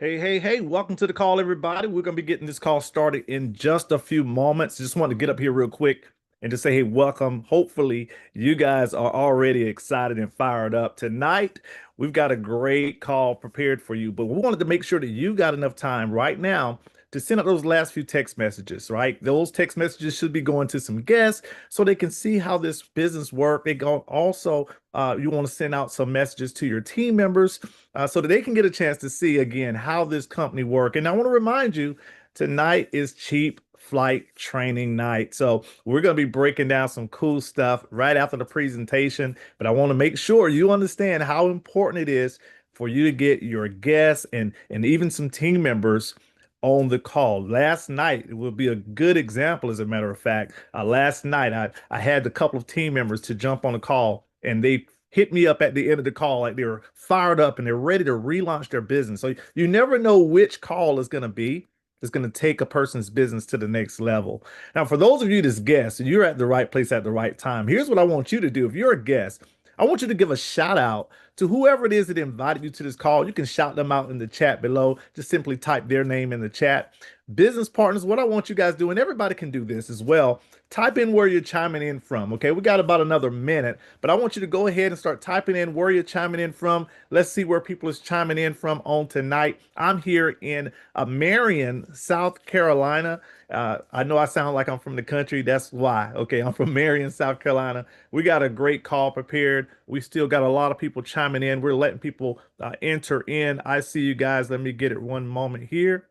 Hey, welcome to the call, everybody. We're going to be getting this call started in just a few moments. Just wanted to get up here real quick and just say, hey, welcome. Hopefully, you guys are already excited and fired up. Tonight, we've got a great call prepared for you, but we wanted to make sure that you got enough time right now to send out those last few text messages, right? Those text messages should be going to some guests so they can see how this business works. They go also, you want to send out some messages to your team members so that they can get a chance to see again how this company work. And I want to remind you, tonight is cheap flight training night. So we're going to be breaking down some cool stuff right after the presentation. But I want to make sure you understand how important it is for you to get your guests and even some team members on the call. Last night it will be a good example, as a matter of fact. Last night I had a couple of team members to jump on a call and they hit me up at the end of the call like they were fired up and they're ready to relaunch their business. So you never know which call is going to be. It's going to take a person's business to the next level. Now, for those of you that's guests, you're at the right place at the right time. Here's what I want you to do. If you're a guest, I want you to give a shout out to whoever it is that invited you to this call. You can shout them out in the chat below. Just simply type their name in the chat. Business partners, what I want you guys to do, and everybody can do this as well, type in where you're chiming in from. Okay, we got about another minute, but I want you to go ahead and start typing in where you're chiming in from. Let's see where people is chiming in from on tonight. I'm here in Marion, South Carolina. I know I sound like I'm from the country. That's why. Okay, I'm from Marion, South Carolina. We got a great call prepared. We still got a lot of people chiming in. We're letting people enter in. I see you guys. Let me get it one moment here.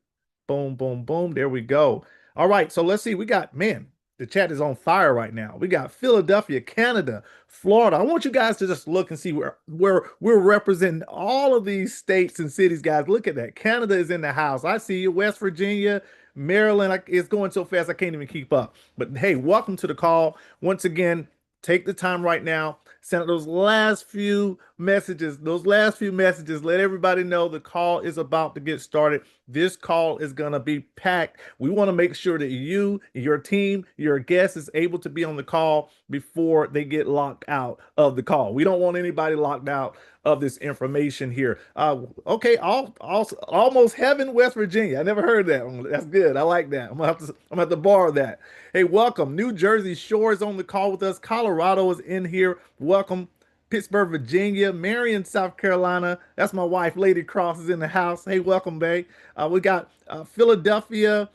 Boom, boom, boom. There we go. All right, so let's see. We got, man, the chat is on fire right now. We got Philadelphia, Canada, Florida. I want you guys to just look and see where we're representing all of these states and cities, guys. Look at that. Canada is in the house. I see you. West Virginia, Maryland. It's going so fast I can't even keep up. But hey, welcome to the call. Once again, take the time right now. Send out those last few messages. Those last few messages. Let everybody know the call is about to get started. This call is going to be packed. We want to make sure that you, your team, your guest is able to be on the call before they get locked out of the call. We don't want anybody locked out of this information here. Okay, almost heaven, West Virginia. I never heard that. That's good. I like that. I'm gonna have to borrow that. Hey, welcome. New Jersey Shore is on the call with us. Colorado is in here. Welcome. Pittsburgh, Virginia, Marion, South Carolina. That's my wife, Lady Cross, is in the house. Hey, welcome, babe. We got Philadelphia,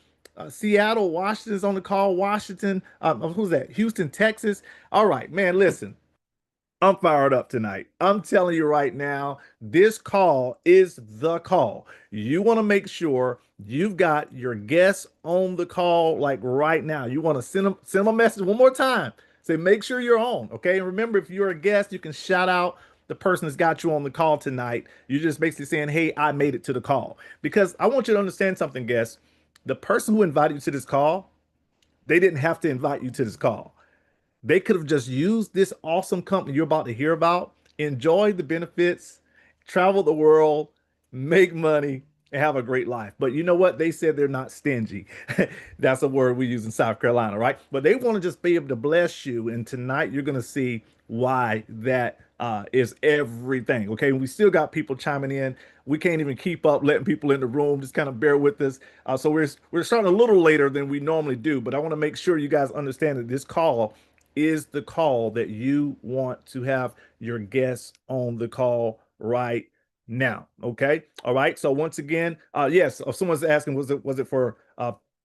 Seattle, Washington's on the call. Washington, who's that? Houston, Texas. All right, man, listen. I'm fired up tonight. I'm telling you right now, this call is the call. You want to make sure you've got your guests on the call like right now. You want to send them a message one more time. Say, make sure you're on. Okay. And remember, if you're a guest, you can shout out the person that's got you on the call tonight. You're just basically saying, hey, I made it to the call. Because I want you to understand something, guests. The person who invited you to this call, they didn't have to invite you to this call. They could have just used this awesome company you're about to hear about, enjoy the benefits, travel the world, make money, and have a great life. But you know what? They said they're not stingy. That's a word we use in South Carolina, right? But they want to just be able to bless you. And tonight you're going to see why that is everything. Okay. We still got people chiming in. We can't even keep up letting people in the room. Just kind of bear with us. So we're starting a little later than we normally do. But I want to make sure you guys understand that this call is the call that you want to have your guests on the call right now. Okay. All right. So once again, yes, if someone's asking, was it for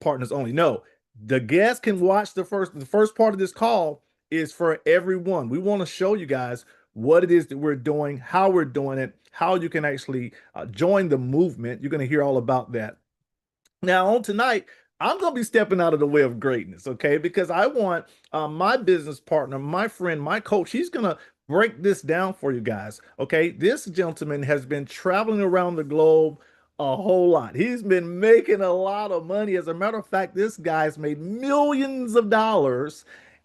partners only? No, the guests can watch the first part of this call is for everyone. We want to show you guys what it is that we're doing, how we're doing it, how you can actually join the movement. You're going to hear all about that. Now, on tonight, I'm going to be stepping out of the way of greatness, okay? Because I want my business partner, my friend, my coach, he's going to break this down for you guys, okay? This gentleman has been traveling around the globe a whole lot. He's been making a lot of money. As a matter of fact, this guy's made millions of dollars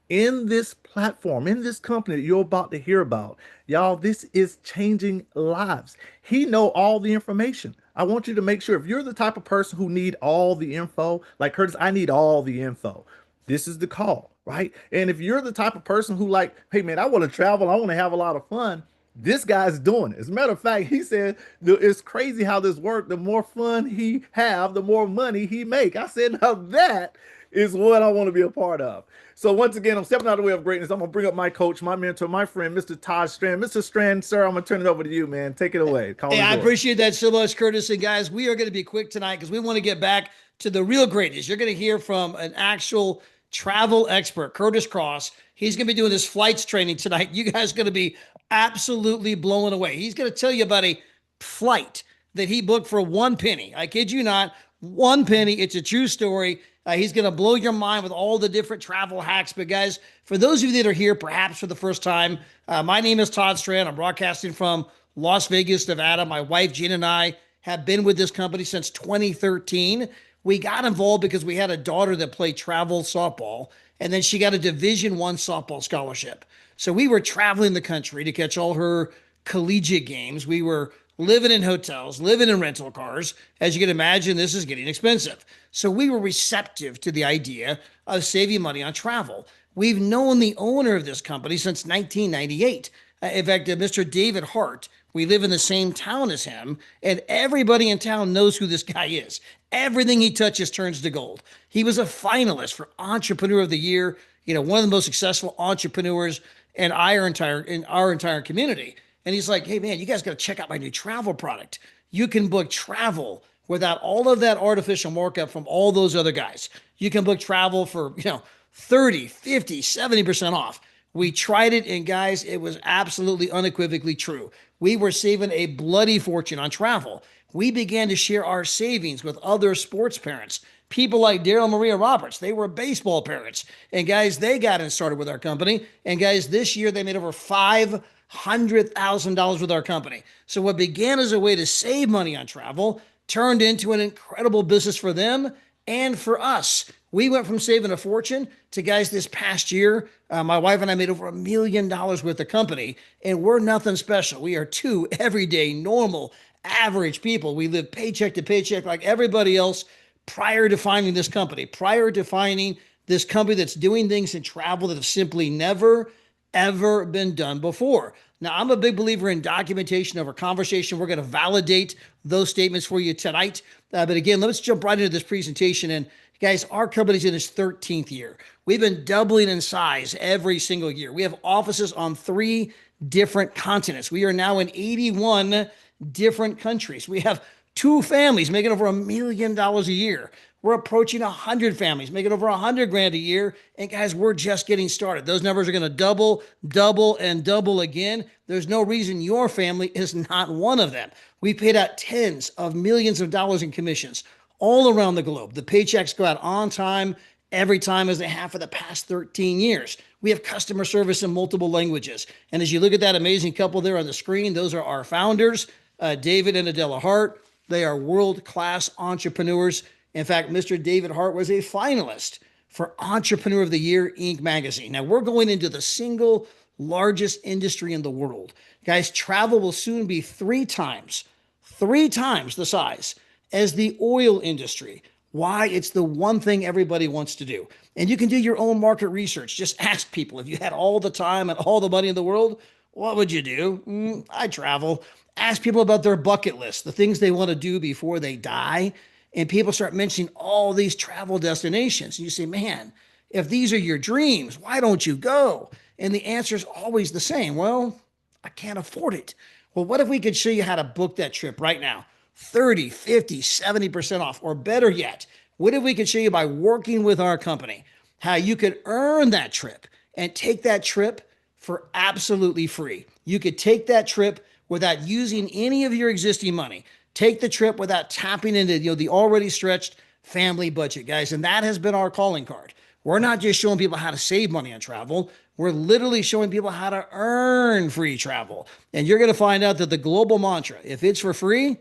in this platform, in this company that you're about to hear about. Y'all, this is changing lives. He know all the information. I want you to make sure if you're the type of person who need all the info, like Curtis, I need all the info. This is the call, right? And if you're the type of person who like, hey man, I want to travel, I want to have a lot of fun. This guy's doing it. As a matter of fact, he said it's crazy how this worked. The more fun he have, the more money he make. I said, now that is what I want to be a part of. So once again, I'm stepping out of the way of greatness. I'm gonna bring up my coach, my mentor, my friend, Mr. Todd Strand. Mr. Strand, sir, I'm gonna turn it over to you, man. Take it away. Call Hey, is I yours. appreciate that so much, Curtis. And guys, we are going to be quick tonight because we want to get back to the real greatness. You're going to hear from an actual travel expert, Curtis Cross. He's going to be doing this flights training tonight. You guys are going to be absolutely blown away. He's going to tell you about a flight that he booked for one penny. I kid you not, one penny. It's a true story. He's going to blow your mind with all the different travel hacks. But guys, for those of you that are here, perhaps for the first time, my name is Todd Strand. I'm broadcasting from Las Vegas, Nevada. My wife, Gina, and I have been with this company since 2013. We got involved because we had a daughter that played travel softball, and then she got a Division I softball scholarship. So we were traveling the country to catch all her collegiate games. We were living in hotels, living in rental cars. As you can imagine, this is getting expensive. So we were receptive to the idea of saving money on travel. We've known the owner of this company since 1998. In fact, Mr. David Hart, we live in the same town as him, and everybody in town knows who this guy is. Everything he touches turns to gold. He was a finalist for Entrepreneur of the Year, one of the most successful entrepreneurs in our entire community. And he's like, hey man, you guys got to check out my new travel product. You can book travel without all of that artificial markup from all those other guys. You can book travel for, 30, 50, 70% off. We tried it, and guys, it was absolutely unequivocally true. We were saving a bloody fortune on travel. We began to share our savings with other sports parents, people like Daryl Maria Roberts. They were baseball parents. And guys, they got in started with our company. And guys, this year they made over $500,000 with our company. So what began as a way to save money on travel turned into an incredible business for them and for us. We went from saving a fortune to, guys, this past year, my wife and I made over $1 million with the company, and we're nothing special. We are two everyday, normal, average people. We live paycheck to paycheck like everybody else prior to finding this company, that's doing things in travel that have simply never, ever been done before. Now, I'm a big believer in documentation over conversation. We're going to validate those statements for you tonight. But again, let's jump right into this presentation. And guys, our company's in its 13th year. We've been doubling in size every single year. We have offices on 3 different continents. We are now in 81 different countries. We have 2 families making over $1 million a year. We're approaching 100 families making over 100 grand a year. And guys, we're just getting started. Those numbers are going to double, double, and double again. There's no reason your family is not one of them. We paid out tens of millions of dollars in commissions all around the globe. The paychecks go out on time, every time, as they have for the past 13 years. We have customer service in multiple languages. And as you look at that amazing couple there on the screen, those are our founders, David and Adela Hart. They are world-class entrepreneurs. In fact, Mr. David Hart was a finalist for Entrepreneur of the Year Inc. magazine. Now, we're going into the single largest industry in the world. Guys, travel will soon be three times the size as the oil industry. Why? It's the one thing everybody wants to do. And you can do your own market research. Just ask people, if you had all the time and all the money in the world, what would you do? I travel. Ask people about their bucket list, the things they want to do before they die. And people start mentioning all these travel destinations. And you say, man, if these are your dreams, why don't you go? And the answer is always the same. Well, I can't afford it. Well, what if we could show you how to book that trip right now? 30, 50, 70% off, or better yet, what if we could show you by working with our company how you could earn that trip and take that trip for absolutely free? You could take that trip without using any of your existing money. Take the trip without tapping into the already stretched family budget, guys. And that has been our calling card. We're not just showing people how to save money on travel. We're literally showing people how to earn free travel. And you're going to find out that the global mantra, if it's for free,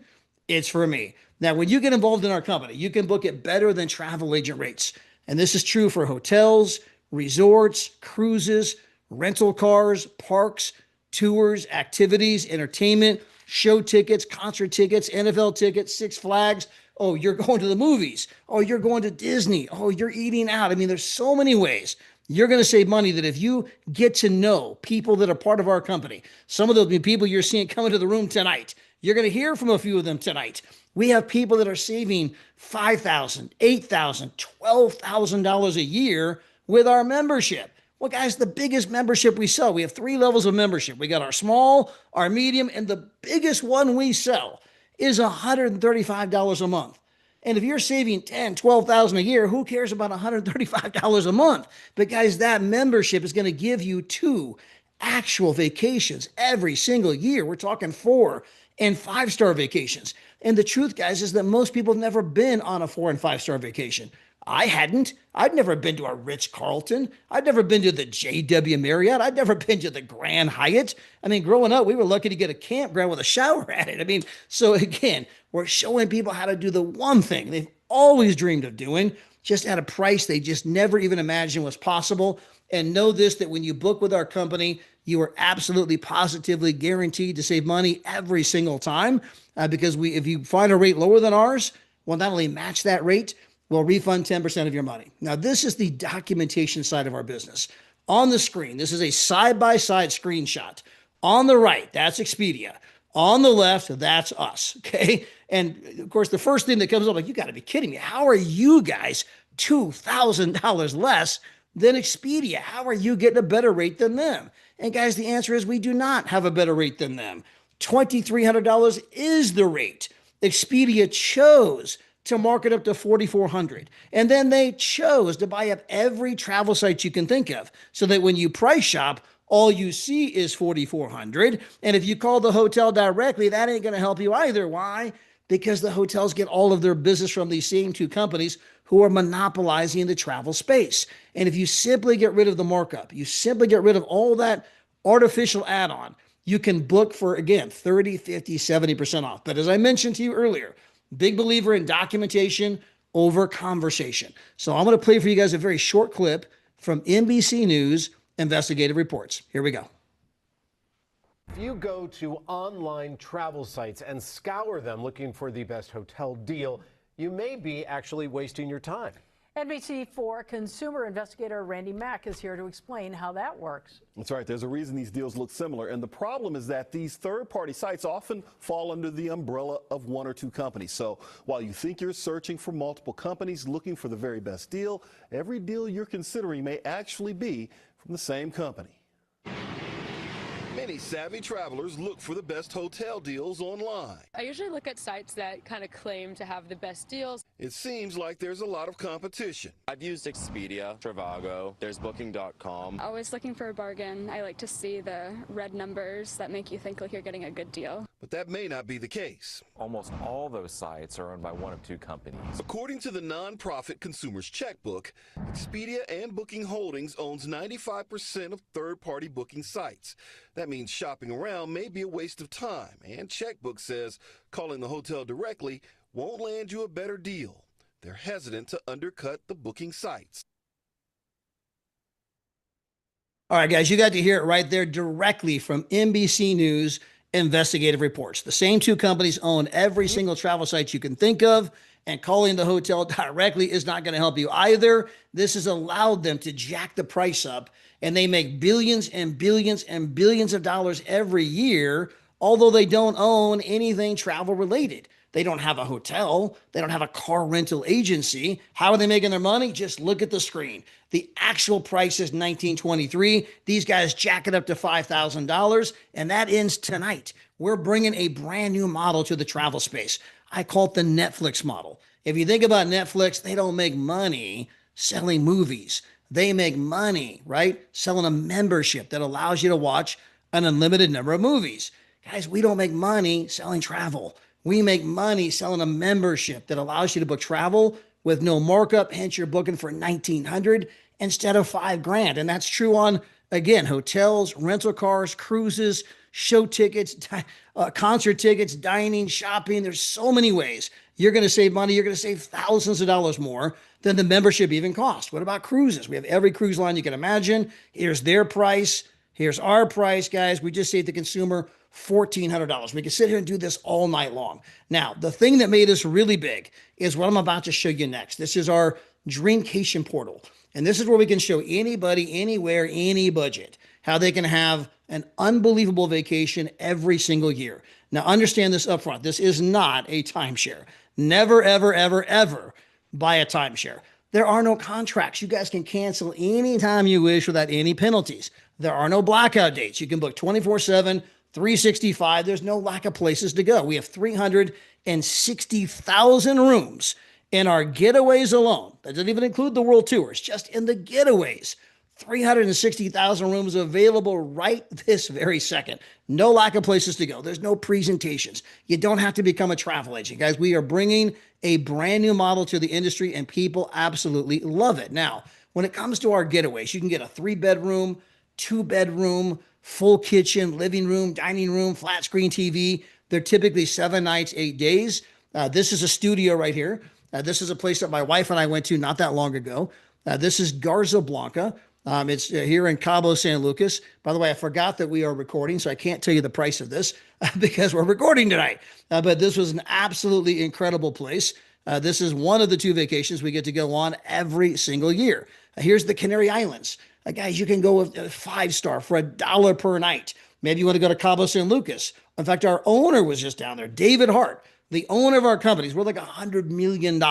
it's for me. Now, when you get involved in our company, you can book it better than travel agent rates. And this is true for hotels, resorts, cruises, rental cars, parks, tours, activities, entertainment, show tickets, concert tickets, NFL tickets, Six Flags. Oh, you're going to the movies. Oh, you're going to Disney. Oh, you're eating out. I mean, there's so many ways You're going to save money that if you get to know people that are part of our company, some of those people you're seeing come into the room tonight, you're going to hear from a few of them tonight. We have people that are saving $5,000, $8,000, $12,000 a year with our membership. Well, guys, the biggest membership we sell, we have 3 levels of membership. We got our small, our medium, and the biggest one we sell is $135 a month. And if you're saving 10, 12,000 a year, who cares about $135 a month? But guys, that membership is going to give you 2 actual vacations every single year. We're talking 4 and 5-star vacations. And the truth, guys, is that most people have never been on a 4 and 5-star vacation. I hadn't. I'd never been to a Ritz-Carlton. I'd never been to the JW Marriott. I'd never been to the Grand Hyatt. I mean, growing up, we were lucky to get a campground with a shower at it. I mean, so again, we're showing people how to do the one thing they've always dreamed of doing, just at a price they just never even imagined was possible. And know this, that when you book with our company, you are absolutely positively guaranteed to save money every single time, because if you find a rate lower than ours, we'll not only match that rate, we'll refund 10% of your money. Now, this is the documentation side of our business. On the screen, this is a side-by-side screenshot. On the right, that's Expedia. On the left, that's us, okay? And of course, the first thing that comes up, like, you got to be kidding me. How are you guys $2,000 less than Expedia? How are you getting a better rate than them? And guys, the answer is we do not have a better rate than them. $2,300 is the rate. Expedia chose to market up to $4,400. And then they chose to buy up every travel site you can think of, so that when you price shop, all you see is $4,400. And if you call the hotel directly, that ain't going to help you either. Why? Because the hotels get all of their business from these same 2 companies who are monopolizing the travel space. And if you simply get rid of the markup, you simply get rid of all that artificial add-on, you can book for, again, 30, 50, 70% off. But as I mentioned to you earlier, big believer in documentation over conversation. So I'm going to play for you guys a very short clip from NBC News investigative reports. Here we go. If you go to online travel sites and scour them looking for the best hotel deal, you may be actually wasting your time. NBC4 consumer investigator Randy Mack is here to explain how that works. That's right. There's a reason these deals look similar. And the problem is that these third-party sites often fall under the umbrella of 1 or 2 companies. So while you think you're searching for multiple companies looking for the very best deal, every deal you're considering may actually be from the same company. Many savvy travelers look for the best hotel deals online. I usually look at sites that kind of claim to have the best deals. It seems like there's a lot of competition. I've used Expedia, Trivago, there's Booking.com. Always looking for a bargain. I like to see the red numbers that make you think like you're getting a good deal. But that may not be the case. Almost all those sites are owned by 1 of 2 companies. According to the nonprofit Consumer's Checkbook, Expedia and Booking Holdings owns 95% of third-party booking sites. That means shopping around may be a waste of time, and Checkbook says calling the hotel directly won't land you a better deal. They're hesitant to undercut the booking sites. All right, guys, you got to hear it right there directly from NBC News investigative reports. The same 2 companies own every single travel site you can think of, and calling the hotel directly is not going to help you either. This has allowed them to jack the price up, and they make billions and billions and billions of dollars every year, although they don't own anything travel related. They don't have a hotel. They don't have a car rental agency. How are they making their money? Just look at the screen. The actual price is $1,923. These guys jack it up to $5,000, and that ends tonight. We're bringing a brand new model to the travel space. I call it the Netflix model. If you think about Netflix, they don't make money selling movies. They make money, right, selling a membership that allows you to watch an unlimited number of movies. Guys, we don't make money selling travel. We make money selling a membership that allows you to book travel with no markup. Hence, you're booking for $1,900 instead of $5,000. And that's true on, again, hotels, rental cars, cruises, show tickets, concert tickets, dining, shopping. There's so many ways you're going to save money. You're going to save thousands of dollars more than the membership even costs. What about cruises? We have every cruise line you can imagine. Here's their price. Here's our price, guys. We just saved the consumer $1,400. We can sit here and do this all night long. Now, the thing that made us really big is what I'm about to show you next. This is our Dreamcation Portal. And this is where we can show anybody, anywhere, any budget, how they can have an unbelievable vacation every single year. Now, understand this up front. This is not a timeshare. Never, ever, ever, ever buy a timeshare. There are no contracts. You guys can cancel anytime you wish without any penalties. There are no blackout dates. You can book 24/7, 365. There's no lack of places to go. We have 360,000 rooms in our getaways alone. That doesn't even include the world tours, just in the getaways. 360,000 rooms available right this very second. No lack of places to go. There's no presentations. You don't have to become a travel agent. Guys, we are bringing a brand new model to the industry and people absolutely love it. Now, when it comes to our getaways, you can get a 3-bedroom, 2-bedroom, full kitchen, living room, dining room, flat screen TV. They're typically 7 nights, 8 days. This is a studio right here. This is a place that my wife and I went to not that long ago. This is Garza Blanca. It's here in Cabo San Lucas. By the way, I forgot that we are recording, so I can't tell you the price of this because we're recording tonight. But this was an absolutely incredible place. This is one of the 2 vacations we get to go on every single year. Here's the Canary Islands. Guys, you can go with a 5-star for $1 per night. Maybe you want to go to Cabo San Lucas. In fact, our owner was just down there, David Hart, the owner of our companies. We're like $100 million.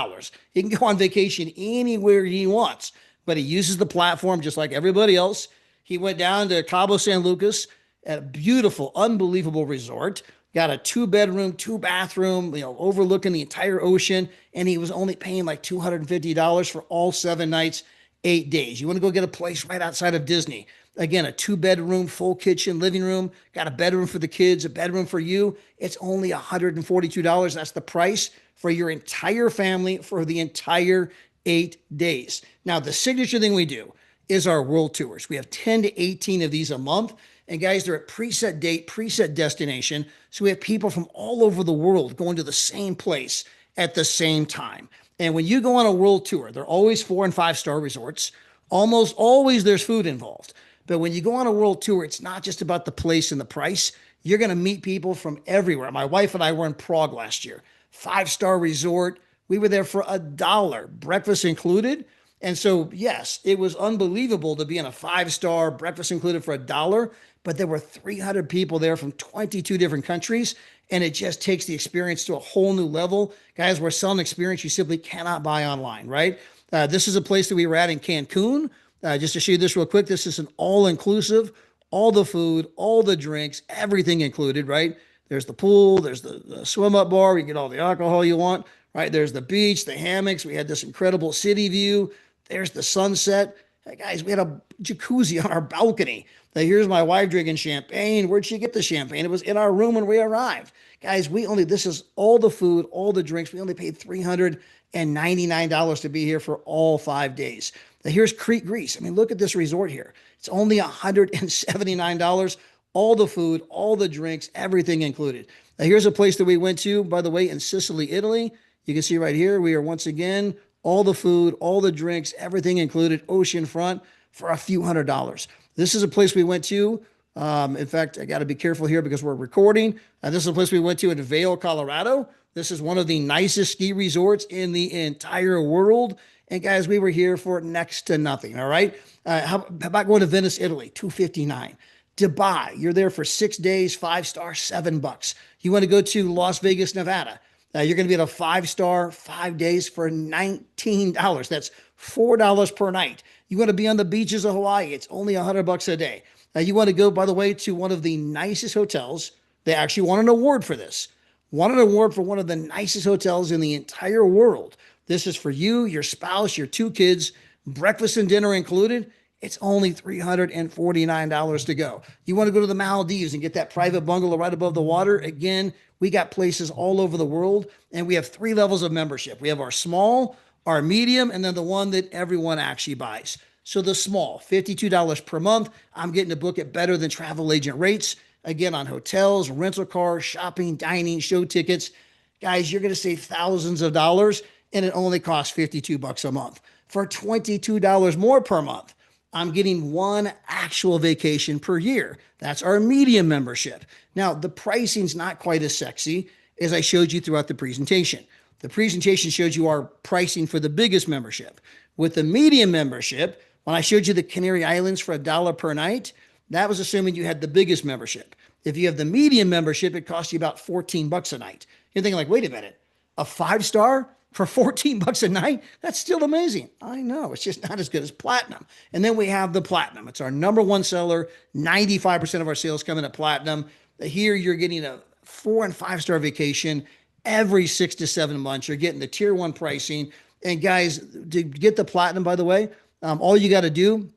He can go on vacation anywhere he wants, but he uses the platform just like everybody else. He went down to Cabo San Lucas at a beautiful, unbelievable resort. Got a 2-bedroom, 2-bathroom, overlooking the entire ocean. And he was only paying like $250 for all 7 nights, 8 days. You want to go get a place right outside of Disney. Again, a 2-bedroom, full kitchen, living room, got a bedroom for the kids, a bedroom for you. It's only $142. That's the price for your entire family for the entire 8 days. Now, the signature thing we do is our world tours. We have 10 to 18 of these a month. And guys, they're at preset date, preset destination. So we have people from all over the world going to the same place at the same time. And when you go on a world tour, they're always 4- and 5-star resorts. Almost always there's food involved. But when you go on a world tour, it's not just about the place and the price. You're going to meet people from everywhere. My wife and I were in Prague last year. 5-star resort. We were there for $1, breakfast included. And so, yes, it was unbelievable to be in a 5-star, breakfast included for $1, but there were 300 people there from 22 different countries, and it just takes the experience to a whole new level. Guys, we're selling an experience you simply cannot buy online, right? This is a place that we were at in Cancun. Just to show you this real quick, this is an all-inclusive, all the food, all the drinks, everything included, right? There's the pool, there's the swim-up bar, you get all the alcohol you want. Right, there's the beach, the hammocks. We had this incredible city view. There's the sunset. Hey, guys, we had a jacuzzi on our balcony. Now, here's my wife drinking champagne. Where'd she get the champagne? It was in our room when we arrived. Guys, this is all the food, all the drinks. We only paid $399 to be here for all 5 days. Now, here's Crete, Greece. I mean, look at this resort here. It's only $179. All the food, all the drinks, everything included. Now, here's a place that we went to, by the way, in Sicily, Italy. You can see right here, we are once again, all the food, all the drinks, everything included, oceanfront for a few $100s. This is a place we went to. In fact, I got to be careful here because we're recording. This is a place we went to in Vail, Colorado. This is one of the nicest ski resorts in the entire world. And guys, we were here for next to nothing, all right? How about going to Venice, Italy, $259. Dubai, you're there for 6 days, 5-star, $7. You want to go to Las Vegas, Nevada. You're going to be at a 5-star, 5 days for $19. That's $4 per night. You want to be on the beaches of Hawaii. It's only $100 a day. You want to go, by the way, to one of the nicest hotels. They actually won an award for this. Won an award for one of the nicest hotels in the entire world. This is for you, your spouse, your 2 kids, breakfast and dinner included. It's only $349 to go. You want to go to the Maldives and get that private bungalow right above the water? Again, we got places all over the world, and we have 3 levels of membership. We have our small, our medium, and then the one that everyone actually buys. So the small, $52 per month. I'm getting to book it better than travel agent rates. Again, on hotels, rental cars, shopping, dining, show tickets. Guys, you're going to save thousands of dollars, and it only costs $52 a month. For $22 more per month, I'm getting 1 actual vacation per year. That's our medium membership. Now, the pricing's not quite as sexy as I showed you throughout the presentation. The presentation showed you our pricing for the biggest membership. With the medium membership, when I showed you the Canary Islands for $1 per night, that was assuming you had the biggest membership. If you have the medium membership, it costs you about 14 bucks a night. You're thinking like, wait a minute, a 5-star for 14 bucks a night? That's still amazing. I know, it's just not as good as platinum. And then we have the platinum. It's our number one seller. 95% of our sales come in at platinum. Here you're getting a 4- and 5-star vacation every 6 to 7 months. You're getting the tier 1 pricing. And guys, to get the platinum, by the way, all you got to do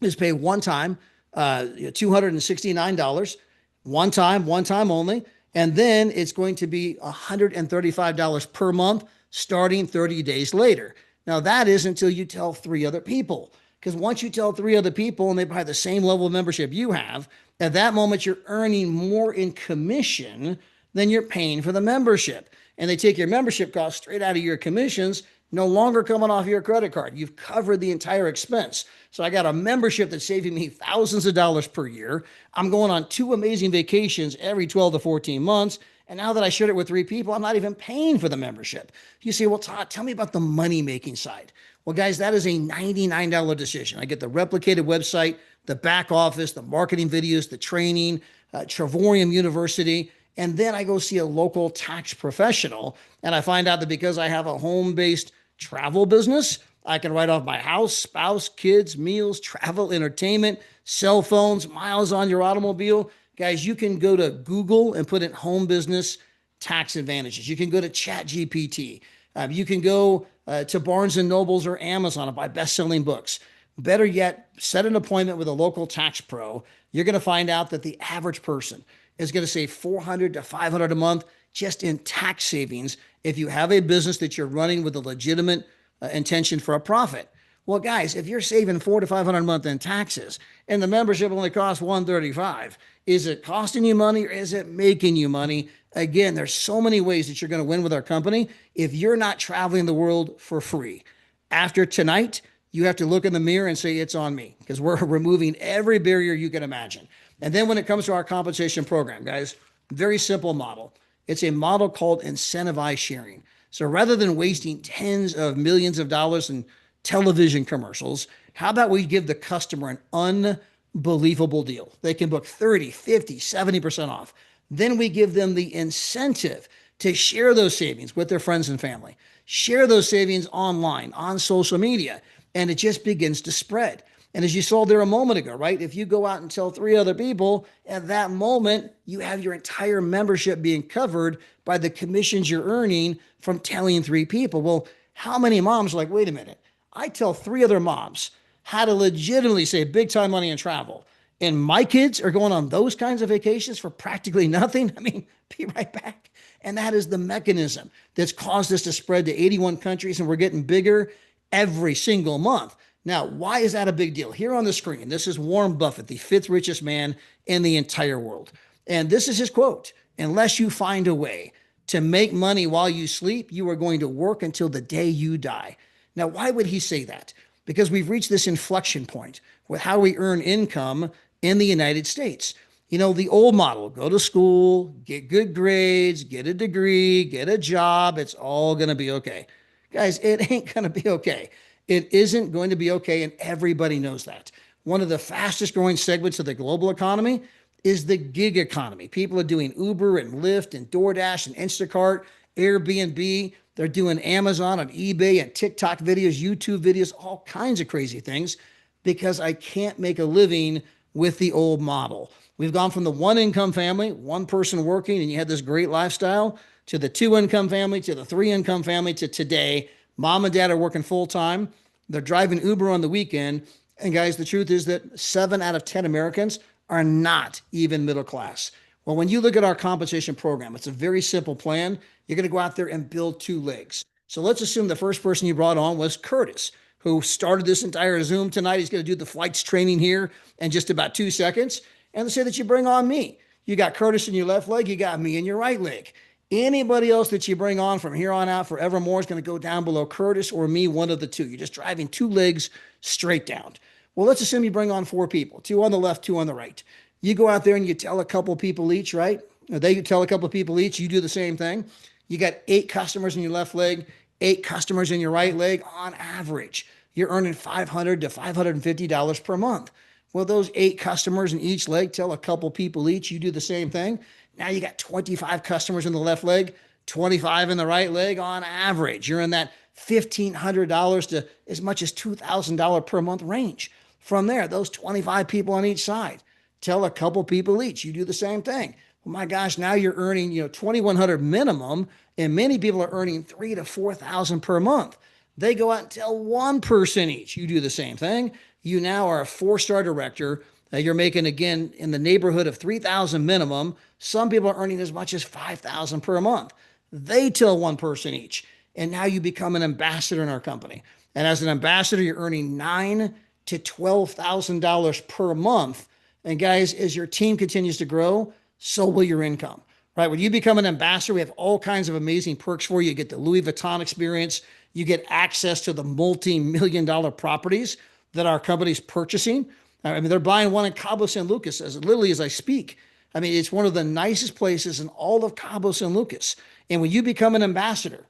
is pay one time, $269, one time only. And then it's going to be $135 per month starting 30 days later. Now that is until you tell 3 other people. Because once you tell 3 other people and they buy the same level of membership you have, at that moment you're earning more in commission than you're paying for the membership. And they take your membership cost straight out of your commissions, no longer coming off your credit card. You've covered the entire expense. So I got a membership that's saving me thousands of dollars per year. I'm going on 2 amazing vacations every 12 to 14 months. And now that I shared it with 3 people, I'm not even paying for the membership. You say, well, Todd, tell me about the money-making side. Well, guys, that is a $99 decision. I get the replicated website, the back office, the marketing videos, the training, Travorium University. And then I go see a local tax professional. And I find out that because I have a home-based travel business, I can write off my house, spouse, kids, meals, travel, entertainment, cell phones, miles on your automobile. Guys, you can go to Google and put in home business tax advantages. You can go to ChatGPT. You can go to Barnes & Nobles or Amazon and buy best-selling books. Better yet, set an appointment with a local tax pro. You're going to find out that the average person is going to save $400 to $500 a month just in tax savings if you have a business that you're running with a legitimate intention for a profit. Well, guys, if you're saving $400 to $500 a month in taxes and the membership only costs $135, is it costing you money or is it making you money? Again, there's so many ways that you're going to win with our company if you're not traveling the world for free. After tonight, you have to look in the mirror and say, it's on me, because we're removing every barrier you can imagine. And then when it comes to our compensation program, guys, very simple model. It's a model called incentivized sharing. So rather than wasting tens of millions of dollars in television commercials, how about we give the customer an unbelievable deal? They can book 30, 50, 70% off. Then we give them the incentive to share those savings with their friends and family. Share those savings online, on social media, and it just begins to spread. And as you saw there a moment ago, right? If you go out and tell 3 other people, at that moment, you have your entire membership being covered by the commissions you're earning from telling 3 people. Well, how many moms are like, wait a minute, I tell 3 other moms how to legitimately save big time money in travel, and my kids are going on those kinds of vacations for practically nothing? I mean, be right back. And that is the mechanism that's caused us to spread to 81 countries, and we're getting bigger every single month. Now, why is that a big deal? Here on the screen, this is Warren Buffett, the 5th richest man in the entire world. And this is his quote: unless you find a way to make money while you sleep, you are going to work until the day you die. Now, why would he say that? Because we've reached this inflection point with how we earn income in the United States. You know, the old model, go to school, get good grades, get a degree, get a job, it's all going to be okay. Guys, it ain't going to be okay. It isn't going to be okay, and everybody knows that. One of the fastest growing segments of the global economy is the gig economy. People are doing Uber and Lyft and DoorDash and Instacart, Airbnb. They're doing Amazon and eBay and TikTok videos, YouTube videos, all kinds of crazy things, because I can't make a living with the old model. We've gone from the 1-income family, 1 person working, and you had this great lifestyle, to the 2-income family, to the 3-income family, to today. Mom and dad are working full-time. They're driving Uber on the weekend. And guys, the truth is that 7 out of 10 Americans are not even middle class. Well, when you look at our compensation program, it's a very simple plan. You're going to go out there and build 2 legs. So let's assume the first person you brought on was Curtis, who started this entire Zoom tonight. He's going to do the flights training here in just about 2 seconds. And let's say that you bring on me. You got Curtis in your left leg. You got me in your right leg. Anybody else that you bring on from here on out forevermore is going to go down below Curtis or me, one of the 2. You're just driving 2 legs straight down. Well, let's assume you bring on 4 people, 2 on the left, 2 on the right. You go out there and you tell a couple people each, right? They tell a couple people each, you do the same thing. You got 8 customers in your left leg, 8 customers in your right leg. On average, you're earning $500 to $550 per month. Well, those 8 customers in each leg tell a couple people each. You do the same thing. Now you got 25 customers in the left leg, 25 in the right leg. On average, you're in that $1,500 to as much as $2,000 per month range. From there, those 25 people on each side tell a couple people each. You do the same thing. Well, my gosh, now you're earning, 2,100 minimum, and many people are earning 3,000 to 4,000 per month. They go out and tell one person each. You do the same thing. You now are a 4-star director. You're making, again, in the neighborhood of 3,000 minimum. Some people are earning as much as 5,000 per month. They tell one person each. And now you become an ambassador in our company. And as an ambassador, you're earning $9,000 to $12,000 per month. And guys, as your team continues to grow, so will your income, right? When you become an ambassador, we have all kinds of amazing perks for you. You get the Louis Vuitton experience. You get access to the multi-million-dollar properties that our company's purchasing. I mean, they're buying one in Cabo San Lucas as literally as I speak. I mean, it's one of the nicest places in all of Cabo San Lucas. And when you become an ambassador,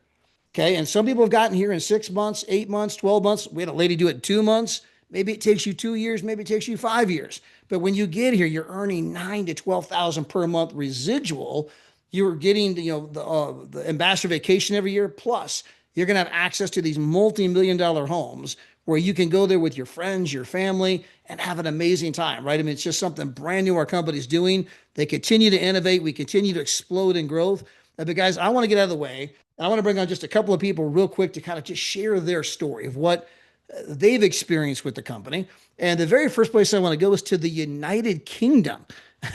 okay, and some people have gotten here in 6 months, 8 months, 12 months. We had a lady do it in 2 months. Maybe it takes you 2 years. Maybe it takes you 5 years. But when you get here, you're earning 9,000 to 12,000 per month residual. You're getting, the ambassador vacation every year. Plus, you're going to have access to these multi-million-dollar homes where you can go there with your friends, your family, and have an amazing time, right? I mean, it's just something brand new our company's doing. They continue to innovate. We continue to explode in growth. But guys, I want to get out of the way. I want to bring on just a couple of people real quick to kind of just share their story of what they've experienced with the company. And the very first place I want to go is to the United Kingdom.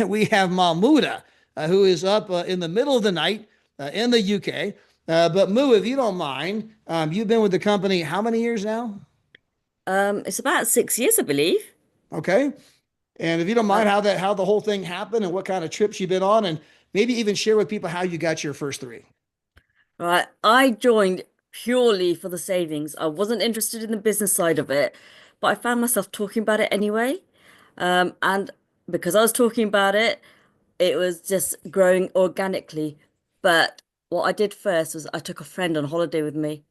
We have Mahmouda, who is up in the middle of the night in the UK. But Moo, if you don't mind, you've been with the company how many years now? It's about 6 years, I believe. Okay. And if you don't mind, how the whole thing happened and what kind of trips you've been on, and maybe even share with people how you got your first 3. Right. I joined purely for the savings. I wasn't interested in the business side of it, but I found myself talking about it anyway. And because I was talking about it, it was just growing organically. But what I did first was I took a friend on holiday with me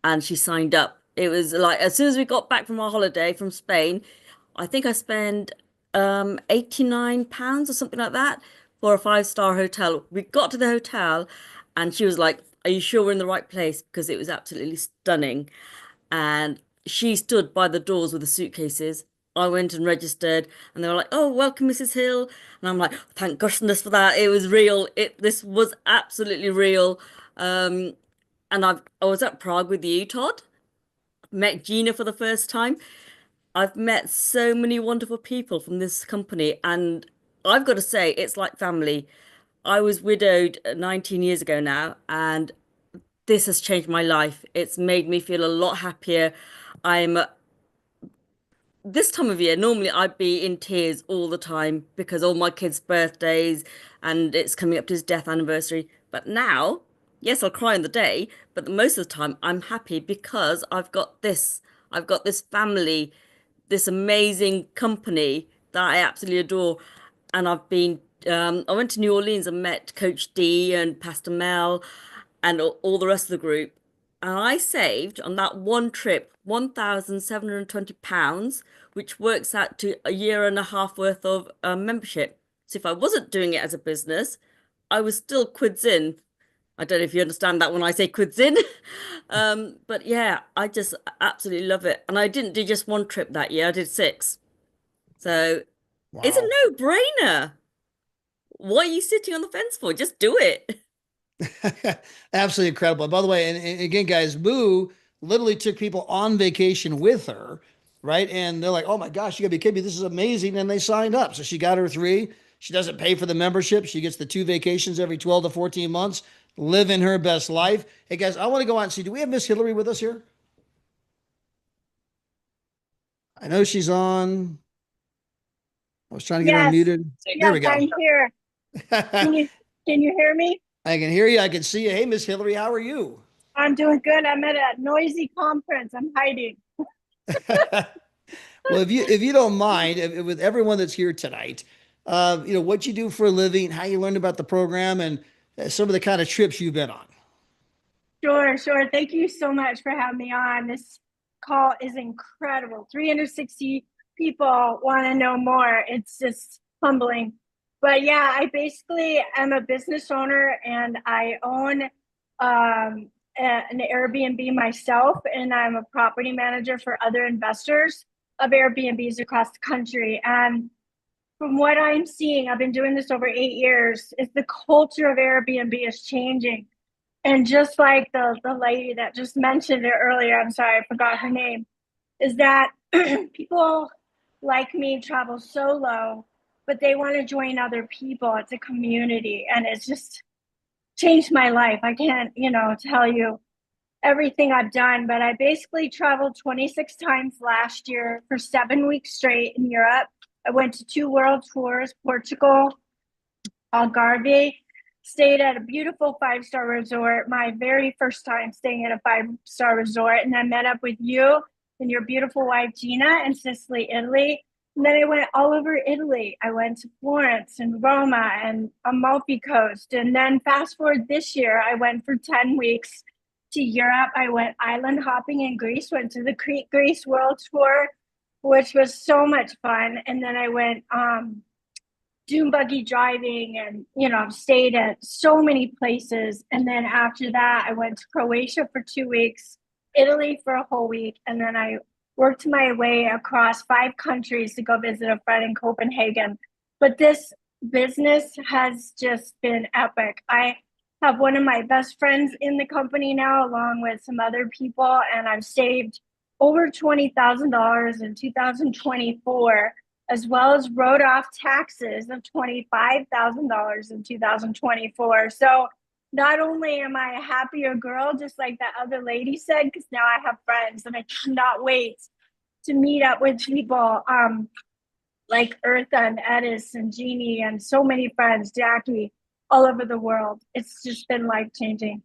and she signed up. It was like as soon as we got back from our holiday from Spain, I think I spent £89 or something like that for a 5-star hotel. We got to the hotel and she was like, "Are you sure we're in the right place?" Because it was absolutely stunning. And she stood by the doors with the suitcases. I went and registered and they were like, "Oh, welcome, Mrs. Hill." And I'm like, "Thank goodness for that. It was real. This was absolutely real." And I was at Prague with you, Todd. Met Gina for the first time. I've met so many wonderful people from this company, and I've got to say, it's like family. I was widowed 19 years ago now, and this has changed my life. It's made me feel a lot happier. I'm this time of year, normally I'd be in tears all the time because all my kids' birthdays and it's coming up to his death anniversary. But now, yes, I'll cry on the day, but most of the time I'm happy because I've got this family, this amazing company that I absolutely adore. And I went to New Orleans and met Coach D and Pastor Mel and all the rest of the group. And I saved on that one trip £1,720, which works out to a year and a half worth of membership. So if I wasn't doing it as a business, I was still quids in. I don't know if you understand that when I say quids in. But yeah, I just absolutely love it. And I didn't do just one trip that year, I did 6. So it's a Wow. no-brainer. What are you sitting on the fence for? Just do it. Absolutely incredible. By the way, and again, guys, Boo literally took people on vacation with her, right? And they're like, "Oh my gosh, you gotta be kidding me. This is amazing." And they signed up. So she got her 3. She doesn't pay for the membership. She gets the 2 vacations every 12 to 14 months, living her best life. Hey guys, I want to go on and see, do we have Miss Hillary with us here? I know she's on. I was trying to get her Yes, unmuted. There we yes, go. I'm here. Can you can you hear me? I can hear you. I can see you. Hey, Miss Hillary, how are you? I'm doing good. I'm at a noisy conference. I'm hiding. Well, if you don't mind, with everyone that's here tonight, what you do for a living, how you learned about the program, and some of the kind of trips you've been on. Sure, sure. Thank you so much for having me on. This call is incredible. 360 people want to know more. It's just humbling. But yeah, I basically am a business owner and I own an Airbnb myself, and I'm a property manager for other investors of Airbnbs across the country. And from what I'm seeing, I've been doing this over 8 years, is the culture of Airbnb is changing. And just like the lady that just mentioned it earlier, I'm sorry, I forgot her name, is that people like me travel solo, but they want to join other people. It's a community, and it's just changed my life. I can't, tell you everything I've done, but I basically traveled 26 times last year for 7 weeks straight in Europe. I went to 2 world tours, Portugal, Algarve, stayed at a beautiful 5-star resort, my very first time staying at a 5-star resort. And I met up with you and your beautiful wife, Gina, in Sicily, Italy. And then I went all over Italy. I went to Florence and Roma and Amalfi Coast. And then fast forward this year, I went for 10 weeks to Europe. I went island hopping in Greece, went to the Crete, Greece World Tour, which was so much fun. And then I went dune buggy driving and, stayed at so many places. And then after that, I went to Croatia for 2 weeks, Italy for a whole week. And then I worked my way across 5 countries to go visit a friend in Copenhagen. But this business has just been epic. I have one of my best friends in the company now, along with some other people, and I've saved over $20,000 in 2024, as well as wrote off taxes of $25,000 in 2024. So not only am I a happier girl, just like that other lady said, because now I have friends and I cannot wait to meet up with people like Eartha and Edis and Jeannie and so many friends, Jackie, all over the world. It's just been life-changing.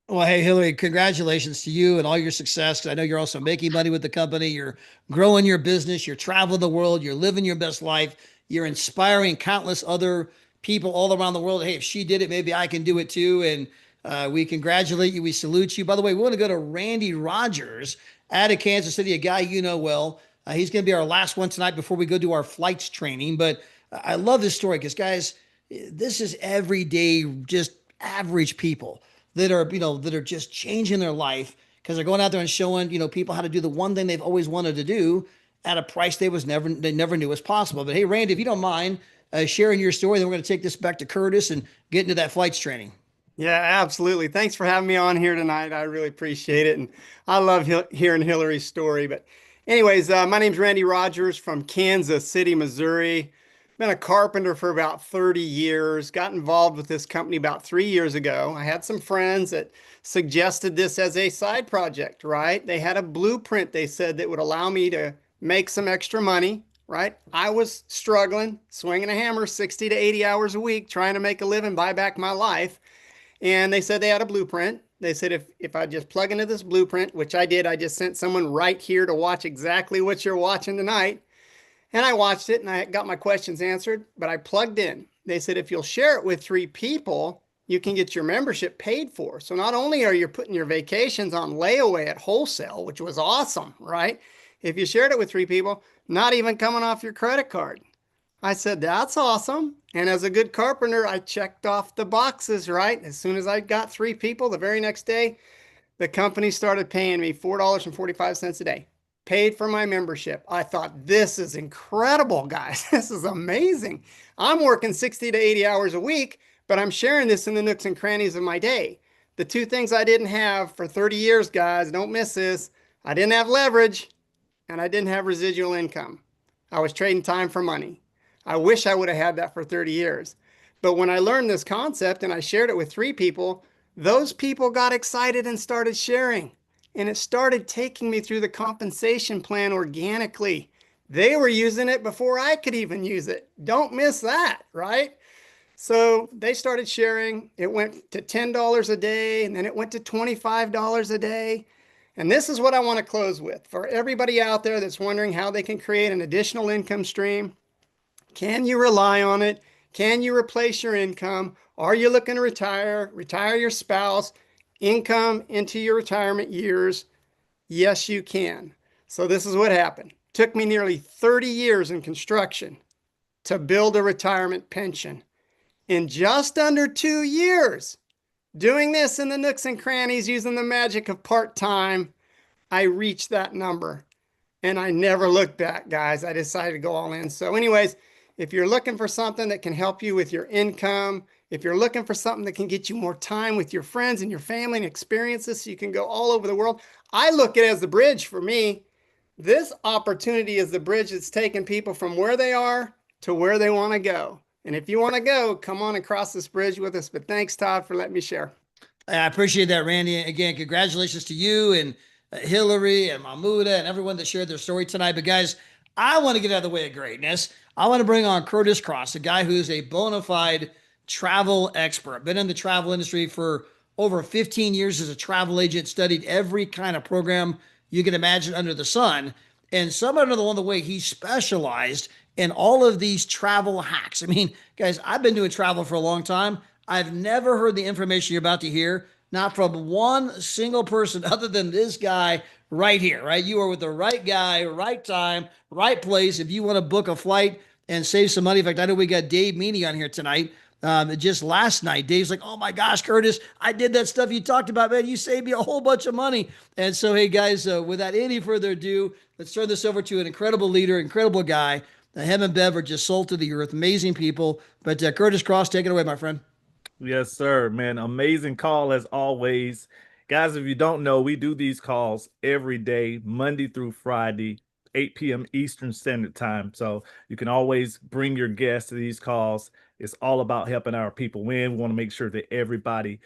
Well, hey, Hillary, congratulations to you and all your success. I know you're also making money with the company. You're growing your business. You're traveling the world. You're living your best life. You're inspiring countless other people all around the world. Hey, if she did it, maybe I can do it too. And we congratulate you. We salute you. By the way, we want to go to Randy Rogers out of Kansas City, a guy you know well. He's going to be our last one tonight before we go do our flights training. But I love this story because, guys, this is everyday, just average people that are just changing their life because they're going out there and showing, people how to do the one thing they've always wanted to do at a price they never knew was possible. But hey, Randy, if you don't mind sharing your story, then we're going to take this back to Curtis and get into that flights training. Yeah, absolutely. Thanks for having me on here tonight. I really appreciate it. And I love hearing Hillary's story. But anyways, my name's Randy Rogers from Kansas City, Missouri. Been a carpenter for about 30 years, got involved with this company about 3 years ago. I had some friends that suggested this as a side project, right? They had a blueprint, they said, that would allow me to make some extra money, right? I was struggling, swinging a hammer 60 to 80 hours a week, trying to make a living, buy back my life. And they said they had a blueprint. They said if I just plug into this blueprint, which I did, I just sent someone right here to watch exactly what you're watching tonight. And I watched it and I got my questions answered, but I plugged in. They said, if you'll share it with 3 people, you can get your membership paid for. So not only are you putting your vacations on layaway at wholesale, which was awesome, right? If you shared it with 3 people, not even coming off your credit card. I said, that's awesome. And as a good carpenter, I checked off the boxes, right? As soon as I got 3 people, the very next day, the company started paying me $4.45 a day. Paid for my membership. I thought, this is incredible, guys. This is amazing. I'm working 60 to 80 hours a week, but I'm sharing this in the nooks and crannies of my day. The 2 things I didn't have for 30 years, guys, don't miss this. I didn't have leverage and I didn't have residual income. I was trading time for money. I wish I would have had that for 30 years. But when I learned this concept and I shared it with 3 people, those people got excited and started sharing. And it started taking me through the compensation plan organically. They were using it before I could even use it. Don't miss that, right? So they started sharing. It went to $10 a day, and then it went to $25 a day. And this is what I want to close with. For everybody out there that's wondering how they can create an additional income stream, can you rely on it? Can you replace your income? Are you looking to retire your spouse? income into your retirement years, yes, you can. So this is what happened. Took me nearly 30 years in construction to build a retirement pension. In just under 2 years, doing this in the nooks and crannies using the magic of part-time, I reached that number. And I never looked back, guys. I decided to go all in. So anyways, if you're looking for something that can help you with your income, if you're looking for something that can get you more time with your friends and your family and experiences so you can go all over the world, I look at it as the bridge for me. This opportunity is the bridge that's taking people from where they are to where they want to go. And if you want to go, come on and cross this bridge with us. But thanks, Todd, for letting me share. I appreciate that, Randy. Again, congratulations to you and Hillary and Mahmouda and everyone that shared their story tonight. But guys, I want to get out of the way of greatness. I want to bring on Curtis Cross, a guy who's a bona fide travel expert, been in the travel industry for over 15 years as a travel agent, studied every kind of program you can imagine under the sun. And somewhere along the way, he specialized in all of these travel hacks. I mean, guys, I've been doing travel for a long time. I've never heard the information you're about to hear, not from one single person other than this guy right here, right? You are with the right guy, right time, right place. If you want to book a flight and save some money. In fact, I know we got Dave Meany on here tonight. Just last night, Dave's like, oh my gosh, Curtis, I did that stuff you talked about, man. You saved me a whole bunch of money. And so, hey guys, without any further ado, let's turn this over to an incredible leader, incredible guy. Him and Bev are just sold to the earth, amazing people. But Curtis Cross, take it away, my friend. Yes, sir, man. Amazing call as always. Guys, if you don't know, we do these calls every day, Monday through Friday, 8 p.m. Eastern Standard Time. So you can always bring your guests to these calls. It's all about helping our people win. We want to make sure that everybody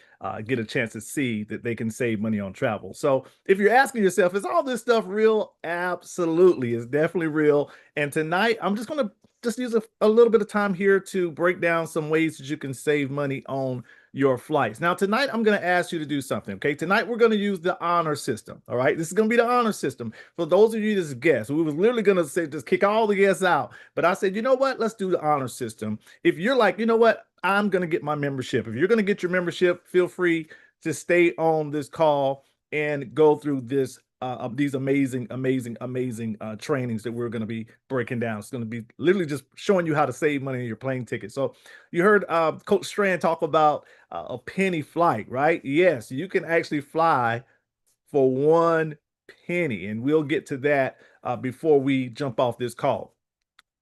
get a chance to see that they can save money on travel. So if you're asking yourself, is all this stuff real? Absolutely. It's definitely real. And tonight, I'm just going to use a little bit of time here to break down some ways that you can save money on your flights. Now, tonight, I'm going to ask you to do something, okay? Tonight, we're going to use the honor system, all right? This is going to be the honor system. For those of you that's guests, we was literally going to say, just kick all the guests out. But I said, you know what? Let's do the honor system. If you're like, you know what? I'm going to get my membership. If you're going to get your membership, feel free to stay on this call and go through this these amazing trainings that we're going to be breaking down. It's going to be literally just showing you how to save money on your plane ticket. So you heard Coach Strand talk about a penny flight, right? Yes, you can actually fly for 1 penny, and we'll get to that before we jump off this call.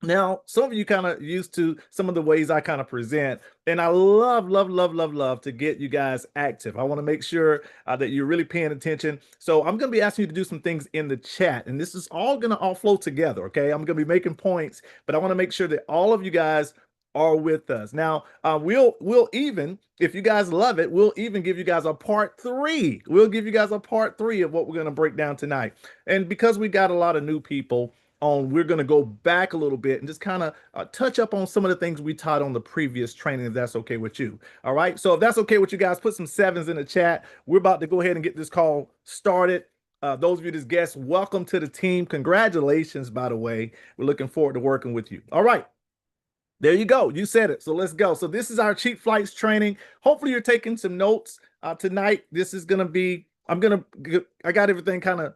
Now, some of you kind of used to some of the ways I kind of present, and I love to get you guys active. I want to make sure that you're really paying attention. So I'm going to be asking you to do some things in the chat, and this is all going to all flow together, okay? I'm going to be making points, but I want to make sure that all of you guys are with us. Now, we'll even, if you guys love it, we'll even give you guys a part 3. We'll give you guys a part 3 of what we're going to break down tonight. And because we got a lot of new people on, we're going to go back a little bit and just kind of touch up on some of the things we taught on the previous training, if that's okay with you. All right. So if that's okay with you guys, put some 7s in the chat. We're about to go ahead and get this call started. Those of you that's guests, welcome to the team. Congratulations, by the way. We're looking forward to working with you. All right. There you go. You said it. So let's go. So this is our cheap flights training. Hopefully you're taking some notes tonight. This is going to be, I got everything kind of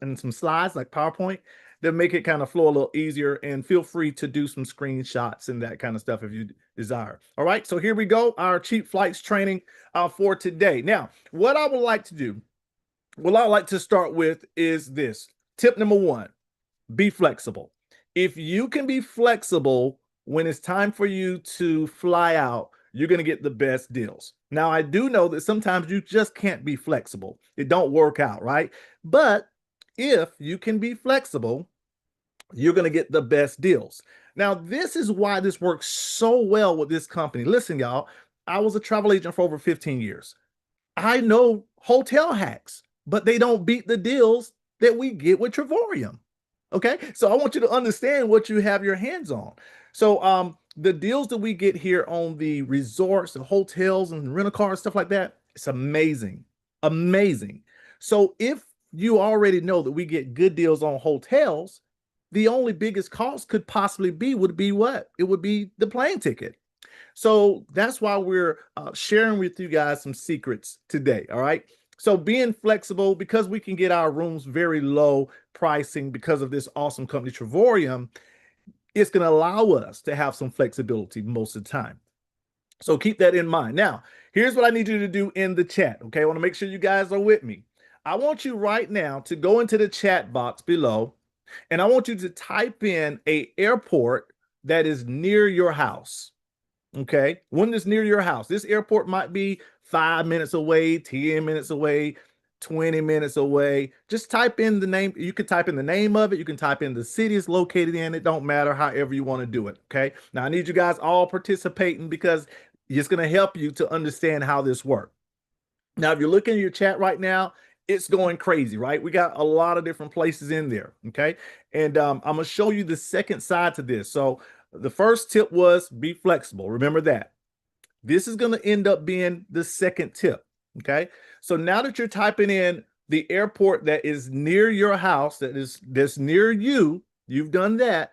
in some slides like PowerPoint that make it kind of flow a little easier, and feel free to do some screenshots and that kind of stuff if you desire. All right. So here we go. Our cheap flights training for today. Now, what I would like to do, what I like to start with is this. Tip number 1, be flexible. If you can be flexible when it's time for you to fly out, you're going to get the best deals. Now, I do know that sometimes you just can't be flexible. It don't work out, right? But if you can be flexible, you're going to get the best deals. Now, this is why this works so well with this company. Listen, y'all, I was a travel agent for over 15 years. I know hotel hacks, but they don't beat the deals that we get with Travorium. Okay, so I want you to understand what you have your hands on. So the deals that we get here on the resorts and hotels and rental cars, stuff like that, it's amazing. Amazing. So if you already know that we get good deals on hotels, the only biggest cost could possibly be would be what? It would be the plane ticket. So that's why we're sharing with you guys some secrets today. All right. So being flexible, because we can get our rooms very low pricing because of this awesome company, Travorium, it's going to allow us to have some flexibility most of the time. So keep that in mind. Now, here's what I need you to do in the chat. Okay. I want to make sure you guys are with me. I want you right now to go into the chat box below, and I want you to type in a airport that is near your house. Okay. One that's near your house. This airport might be 5 minutes away, 10 minutes away, 20 minutes away. Just type in the name. You can type in the name of it. You can type in the city it's located in. It don't matter, however you want to do it. Okay. Now I need you guys all participating because it's going to help you to understand how this works. Now, if you're looking at your chat right now, it's going crazy, right? We got a lot of different places in there. Okay. And I'm going to show you the second side to this. So the first tip was be flexible. Remember that. This is going to end up being the second tip. Okay. So now that you're typing in the airport that is near your house, that's near you, you've done that.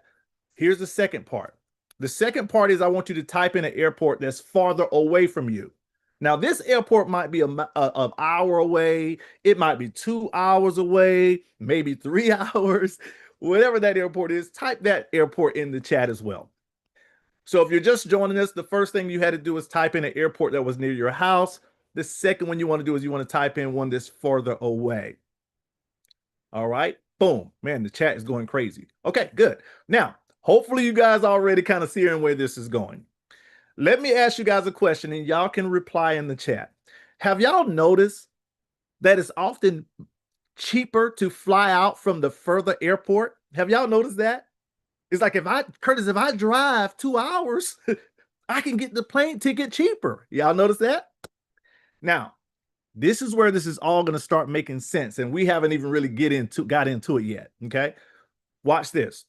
Here's the second part. The second part is I want you to type in an airport that's farther away from you. Now, this airport might be an hour away. It might be 2 hours away, maybe 3 hours. Whatever that airport is, type that airport in the chat as well. So if you're just joining us, the first thing you had to do is type in an airport that was near your house. The second one you want to do is you want to type in one that's further away. All right. Boom. Man, the chat is going crazy. Okay, good. Now, hopefully you guys already kind of seeing where this is going. Let me ask you guys a question, and y'all can reply in the chat. Have y'all noticed that it's often cheaper to fly out from the further airport? Have y'all noticed that? It's like if I drive 2 hours, I can get the plane ticket cheaper. Y'all notice that? Now, this is where this is all going to start making sense, and we haven't even really got into it yet. Okay, watch this.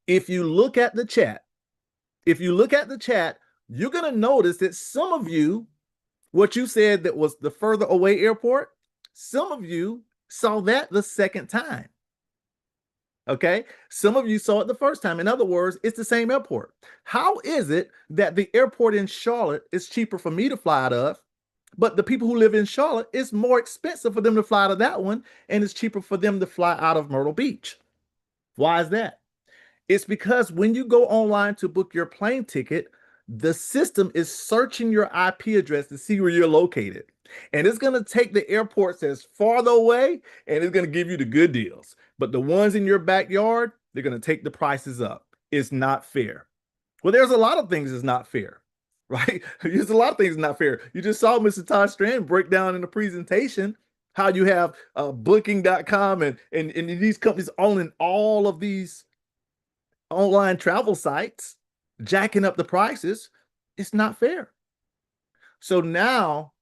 If you look at the chat, you're going to notice that some of you, what you said that was the further away airport, some of you saw that the second time. Okay. Some of you saw it the first time. In other words, it's the same airport. How is it that the airport in Charlotte is cheaper for me to fly out of, but the people who live in Charlotte, it's more expensive for them to fly out of that one, and it's cheaper for them to fly out of Myrtle Beach? Why is that? It's because when you go online to book your plane ticket, the system is searching your IP address to see where you're located. And it's going to take the airports that's farther away, and it's going to give you the good deals. But the ones in your backyard, they're going to take the prices up. It's not fair. Well, there's a lot of things that's not fair, right? There's a lot of things not fair. You just saw Mr. Todd Strand break down in the presentation how you have booking.com and these companies owning all of these online travel sites, jacking up the prices. It's not fair. So now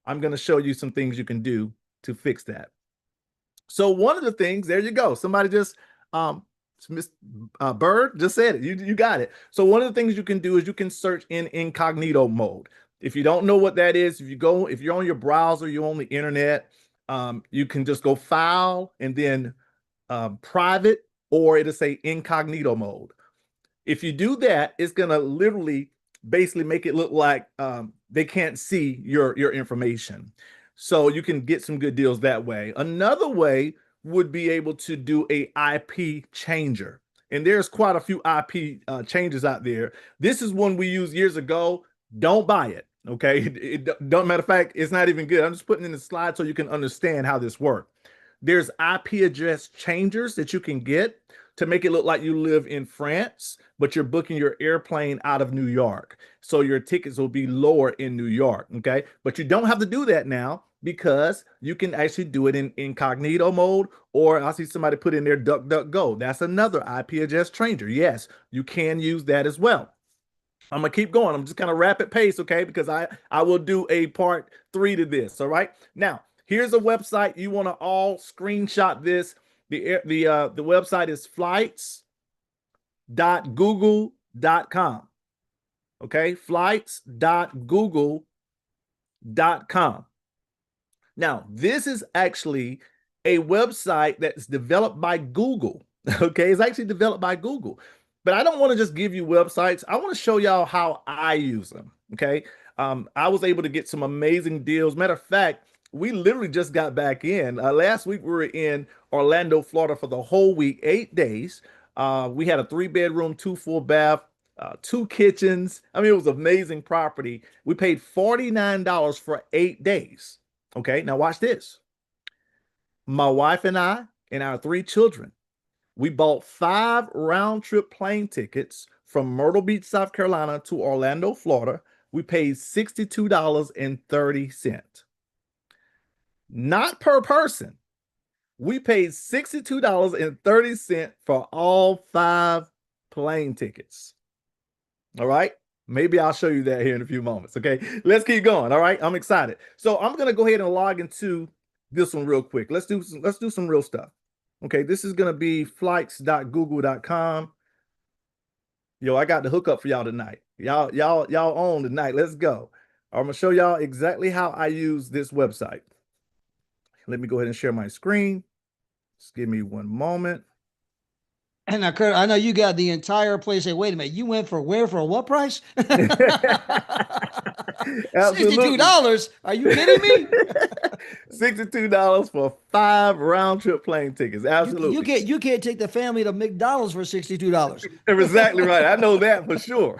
I'm going to show you some things you can do to fix that. So one of the things, there you go. Somebody just, Miss Bird just said it. You got it. So one of the things you can do is you can search in incognito mode. If you don't know what that is, if you're on your browser, you're on the internet, you can just go file and then private, or it'll say incognito mode. If you do that, it's going to literally basically make it look like they can't see your information. So you can get some good deals that way. Another way would be able to do a IP changer. And there's quite a few IP changes out there. This is one we used years ago. Don't buy it. Okay. It don't matter of fact, it's not even good. I'm just putting in the slide so you can understand how this works. There's IP address changers that you can get to make it look like you live in France, but you're booking your airplane out of New York. So your tickets will be lower in New York. Okay. But you don't have to do that now, because you can actually do it in incognito mode, or I see somebody put in there DuckDuckGo. That's another IP address changer. Yes, you can use that as well. I'm gonna keep going. I'm just kind of rapid pace, okay? Because I will do a part 3 to this. All right. Now, here's a website. You want to all screenshot this. The website is flights.google.com. Okay, flights.google.com. Now, this is actually a website that's developed by Google. Okay, it's actually developed by Google. but I don't want to just give you websites. I want to show y'all how I use them. Okay. I was able to get some amazing deals. Matter of fact, we literally just got back in. Last week we were in Orlando, Florida for the whole week, 8 days. We had a 3 bedroom, 2 full bath, 2 kitchens. I mean, it was amazing property. We paid $49 for 8 days. Okay, now watch this. My wife and I and our 3 children, we bought 5 round-trip plane tickets from Myrtle Beach, South Carolina to Orlando, Florida. We paid $62.30. Not per person. We paid $62.30 for all 5 plane tickets. All right. Maybe I'll show you that here in a few moments. Okay. Let's keep going. All right. I'm excited. So I'm going to go ahead and log into this one real quick. Let's do some real stuff. Okay. This is going to be flights.google.com. Yo, I got the hookup for y'all tonight. Y'all on tonight. Let's go. I'm going to show y'all exactly how I use this website. Let me go ahead and share my screen. Just give me one moment. And now, Kurt, I know you got the entire place. Say, wait a minute, you went for where for what price? $62? Are you kidding me? $62 for 5 round-trip plane tickets. Absolutely. You can't take the family to McDonald's for $62. Exactly right. I know that for sure.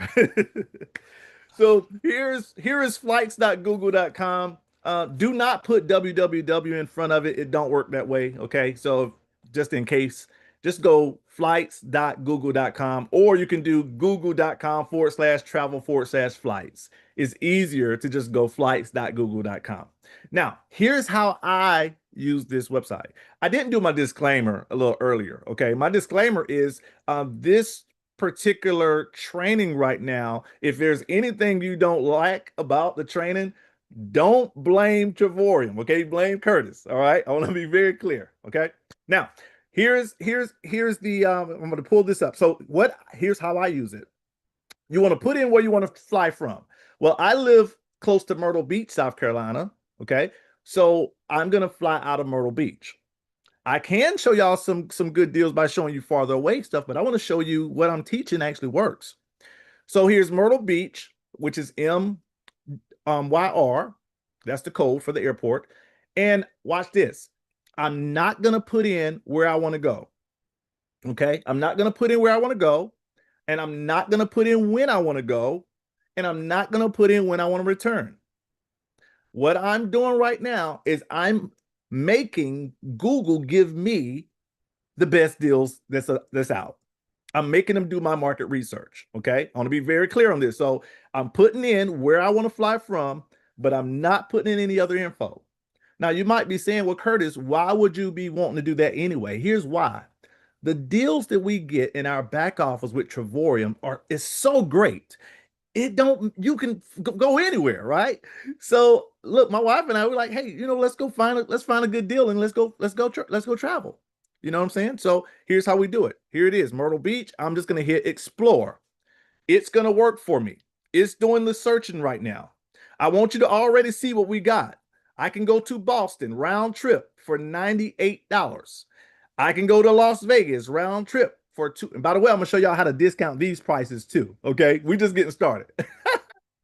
So here is flights.google.com. Do not put www in front of it. It don't work that way. Okay. So just in case, just go flights.google.com, or you can do google.com/travel/flights. It's easier to just go flights.google.com. Now, here's how I use this website. I didn't do my disclaimer a little earlier. Okay. My disclaimer is this particular training right now, if there's anything you don't like about the training, don't blame Travorium. Okay. Blame Curtis. All right. I want to be very clear. Okay. Now, here's the I'm going to pull this up. So here's how I use it. You want to put in where you want to fly from. Well, I live close to Myrtle Beach, South Carolina. Okay. So I'm going to fly out of Myrtle Beach. I can show y'all some good deals by showing you farther away stuff, but I want to show you what I'm teaching actually works. So here's Myrtle Beach, which is MYR. That's the code for the airport. And watch this. I'm not going to put in where I want to go. Okay. I'm not going to put in where I want to go. And I'm not going to put in when I want to go. And I'm not going to put in when I want to return. What I'm doing right now is I'm making Google give me the best deals that's out. I'm making them do my market research. Okay. I want to be very clear on this. So I'm putting in where I want to fly from, but I'm not putting in any other info. Now, you might be saying, well, Curtis, why would you be wanting to do that anyway? Here's why. The deals that we get in our back office with Travorium is so great. You can go anywhere, right? So look, my wife and I were like, hey, let's find a good deal and let's go travel. You know what I'm saying? So here's how we do it. Here it is, Myrtle Beach. I'm just going to hit explore. It's going to work for me. It's doing the searching right now. I want you to already see what we got. I can go to Boston round trip for $98. I can go to Las Vegas round trip for $2. And by the way, I'm going to show y'all how to discount these prices too. Okay. We're just getting started.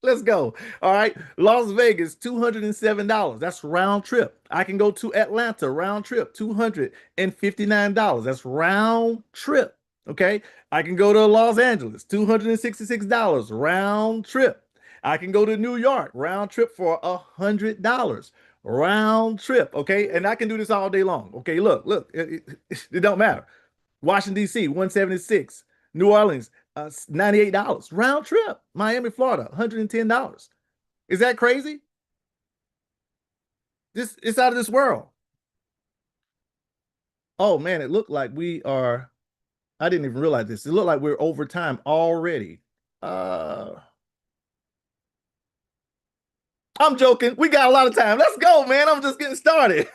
Let's go. All right. Las Vegas, $207. That's round trip. I can go to Atlanta round trip, $259. That's round trip. Okay. I can go to Los Angeles, $266 round trip. I can go to New York round trip for $100 round trip. Okay. And I can do this all day long. Okay. Look, it don't matter. Washington, D.C., $176. New Orleans, $98 round trip. Miami, Florida, $110. Is that crazy? It's out of this world. Oh man, it looked like I didn't even realize this. It looked like we're over time already. I'm joking. We got a lot of time. Let's go, man. I'm just getting started.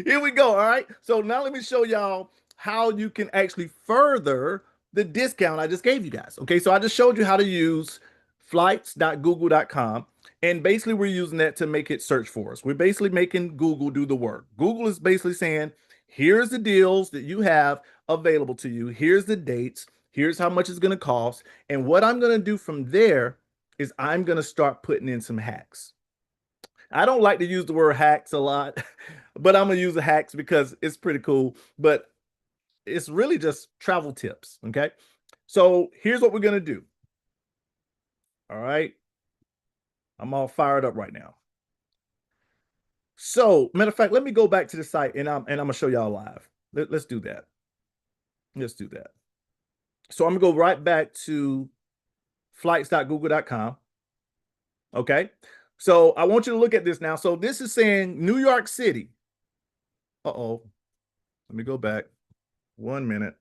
Here we go. All right. So now let me show y'all how you can actually further the discount I just gave you guys. Okay. So I just showed you how to use flights.google.com. And basically we're using that to make it search for us. We're basically making Google do the work. Google is basically saying, here's the deals that you have available to you. Here's the dates. Here's how much it's going to cost. And what I'm going to do from there is I'm going to start putting in some hacks. I don't like to use the word hacks a lot, but I'm going to use the hacks because it's pretty cool. But it's really just travel tips. Okay. So here's what we're going to do. All right. I'm all fired up right now. So, matter of fact, let me go back to the site and I'm going to show y'all live. Let's do that. Let's do that. So I'm going to go right back to flights.google.com. Okay. So I want you to look at this now. So this is saying New York City. Uh-oh. Let me go back. 1 minute.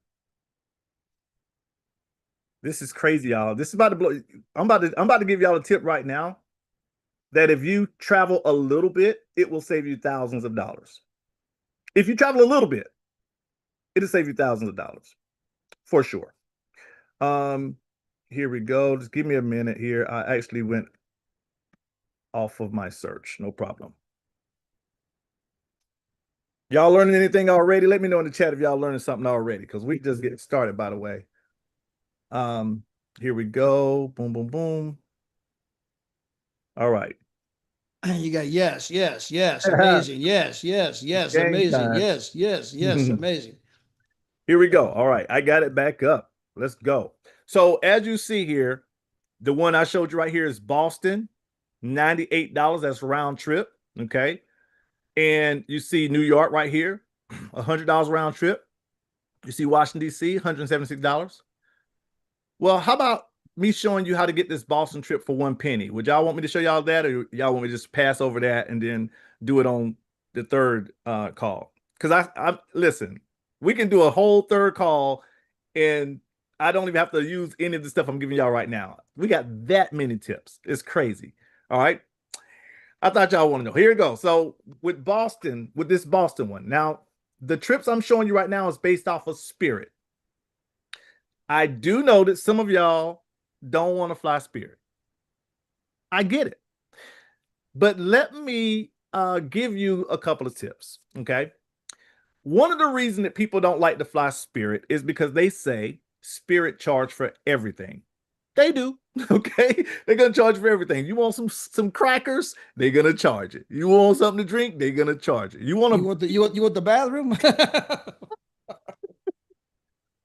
This is crazy, y'all. This is about to blow. I'm about to give y'all a tip right now that if you travel a little bit, it will save you thousands of dollars. If you travel a little bit, it'll save you thousands of dollars for sure. Here we go. Just give me a minute here. I actually went off of my search. No problem. Y'all learning anything already? Let me know in the chat if y'all learning something already, because we just getting started, by the way. Here we go. Boom, boom, boom. All right. You got yes, amazing. Yes, Game amazing. time. Yes, amazing. Here we go. All right. I got it back up. Let's go. So as you see here, the one I showed you right here is Boston, $98. That's round trip. Okay. And you see New York right here, $100 round trip. You see Washington, D.C., $176. Well, how about me showing you how to get this Boston trip for 1 penny? Would y'all want me to show y'all that, or y'all want me to just pass over that and then do it on the third call? Because I listen, we can do a whole third call and I don't even have to use any of the stuff I'm giving y'all right now. We got that many tips. It's crazy. All right. I thought y'all want to know. Here we go. So with Boston, with this Boston one. Now, the trips I'm showing you right now is based off of Spirit. I do know that some of y'all don't want to fly Spirit. I get it. But let me give you a couple of tips, okay? One of the reasons that people don't like to fly Spirit is because they say Spirit charge for everything. They do, okay? They're going to charge for everything. You want some crackers? They're going to charge it. You want something to drink? They're going to charge it. You want the bathroom?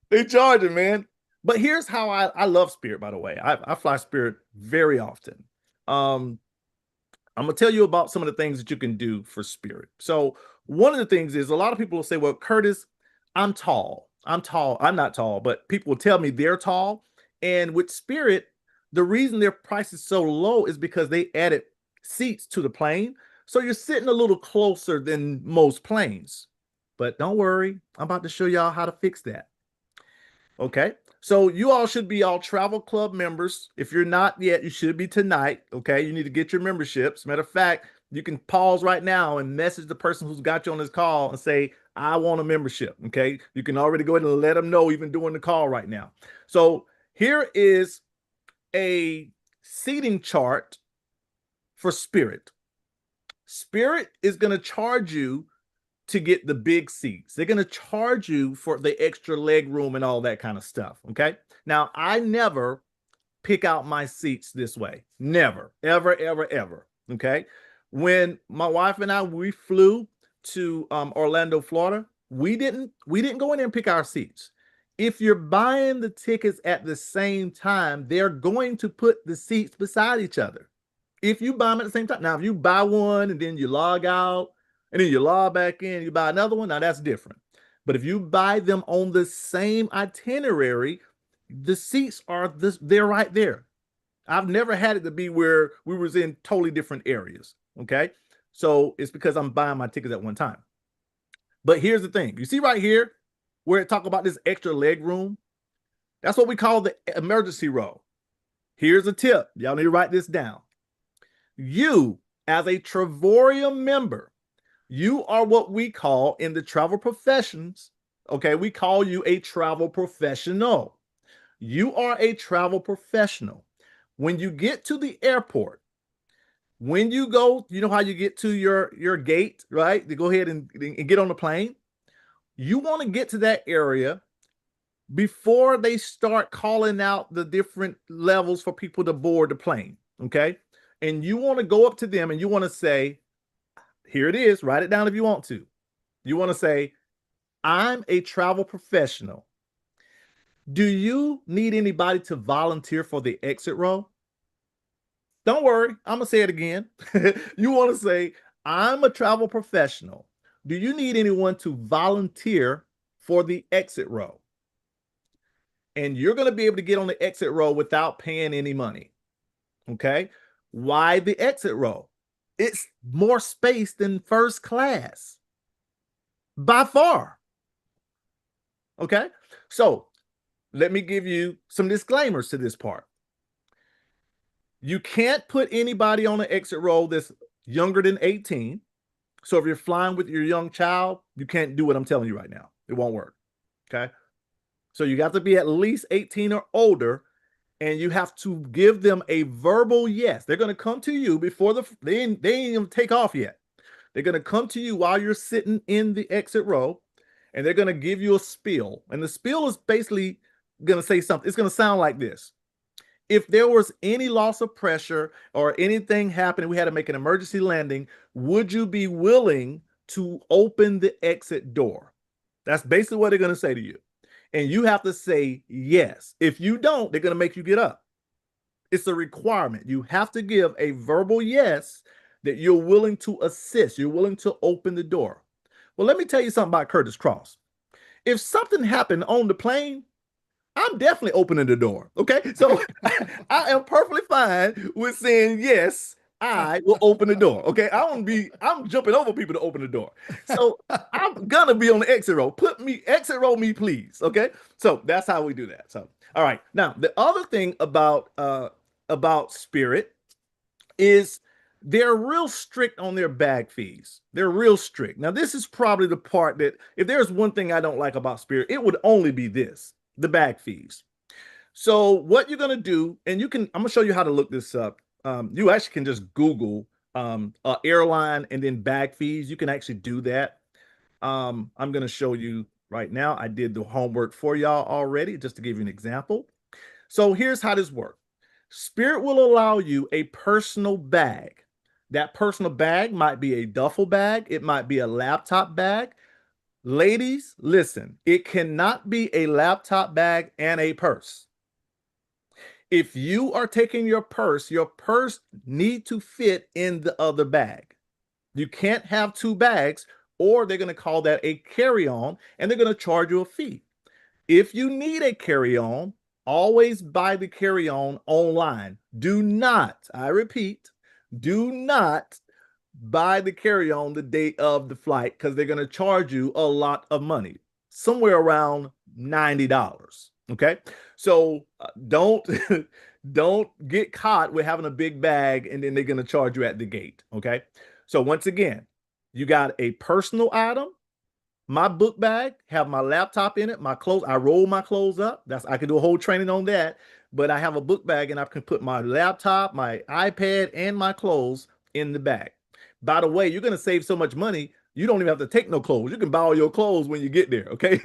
They charge it, man. But here's how I love Spirit, by the way. I fly Spirit very often. I'm going to tell you about some of the things that you can do for Spirit. So one of the things is a lot of people will say, well, Curtis, I'm tall. I'm not tall, but people will tell me they're tall. And with Spirit, the reason their price is so low is because they added seats to the plane. So you're sitting a little closer than most planes. But don't worry, I'm about to show y'all how to fix that. Okay, so you all should be all travel club members. If you're not yet, you should be tonight. Okay, you need to get your memberships. Matter of fact, you can pause right now and message the person who's got you on this call and say, I want a membership. Okay, you can already go ahead and let them know even during the call right now. So here is a seating chart for Spirit. Spirit is going to charge you to get the big seats. They're going to charge you for the extra leg room and all that kind of stuff. Okay. Now, I never pick out my seats this way. Never, ever, ever, ever. Okay. When my wife and we flew to Orlando, Florida, we didn't go in there and pick our seats. If you're buying the tickets at the same time, they're going to put the seats beside each other. If you buy them at the same time. Now, if you buy one and then you log out, and then you log back in, you buy another one, now that's different. But if you buy them on the same itinerary, the seats they're right there. I've never had it to be where we was in totally different areas, okay? So it's because I'm buying my tickets at one time. But here's the thing. You see right here where it talk about this extra leg room? That's what we call the emergency row. Here's a tip. Y'all need to write this down. You, as a Travorium member, you are what we call in the travel professions, okay, we call you a travel professional. You are a travel professional. When you get to the airport, when you go, you know how you get to your gate, right? To go ahead and get on the plane. You want to get to that area before they start calling out the different levels for people to board the plane, okay? And you want to go up to them and you want to say, here it is, write it down if you want to. You want to say, I'm a travel professional. Do you need anybody to volunteer for the exit row? Don't worry, I'm going to say it again. You want to say, I'm a travel professional. Do you need anyone to volunteer for the exit row? And you're going to be able to get on the exit row without paying any money. Okay? Why the exit row? It's more space than first class by far. Okay? So let me give you some disclaimers to this part. You can't put anybody on an exit row that's younger than 18. So if you're flying with your young child, you can't do what I'm telling you right now. It won't work. Okay? So you got to be at least 18 or older, and you have to give them a verbal yes. They're going to come to you before they ain't even take off yet. They're going to come to you while you're sitting in the exit row, and they're going to give you a spiel. And the spiel is basically going to say something. It's going to sound like this. If there was any loss of pressure or anything happening, we had to make an emergency landing, would you be willing to open the exit door? That's basically what they're going to say to you. And you have to say yes. If you don't, they're going to make you get up. It's a requirement. You have to give a verbal yes that you're willing to assist. You're willing to open the door. Well, let me tell you something about Curtis Cross. If something happened on the plane, I'm definitely opening the door. Okay. So I am perfectly fine with saying, yes, I will open the door. Okay. I'm jumping over people to open the door. So I'm going to be on the exit row. Exit row me, please. Okay. So that's how we do that. So, all right. Now, the other thing about Spirit is they're real strict on their bag fees. They're real strict. Now, this is probably the part that if there's one thing I don't like about Spirit, it would only be this. The bag fees. So what you're going to do, and I'm going to show you how to look this up. You actually can just Google airline and then bag fees. You can actually do that. I'm going to show you right now. I did the homework for y'all already, just to give you an example. So here's how this works. Spirit will allow you a personal bag. That personal bag might be a duffel bag. It might be a laptop bag. Ladies, listen, it cannot be a laptop bag and a purse. If you are taking your purse needs to fit in the other bag. You can't have two bags, or they're going to call that a carry-on, and they're going to charge you a fee. If you need a carry-on, always buy the carry-on online. Do not, I repeat, do not buy the carry-on the day of the flight, because they're going to charge you a lot of money, somewhere around $90. Okay, so don't get caught with having a big bag and then they're going to charge you at the gate. Okay, so once again, you got a personal item. My book bag have my laptop in it, my clothes. I roll my clothes up. I can do a whole training on that. But I have a book bag and I can put my laptop, my iPad, and my clothes in the bag. By the way, you're going to save so much money, you don't even have to take no clothes. You can buy all your clothes when you get there, okay?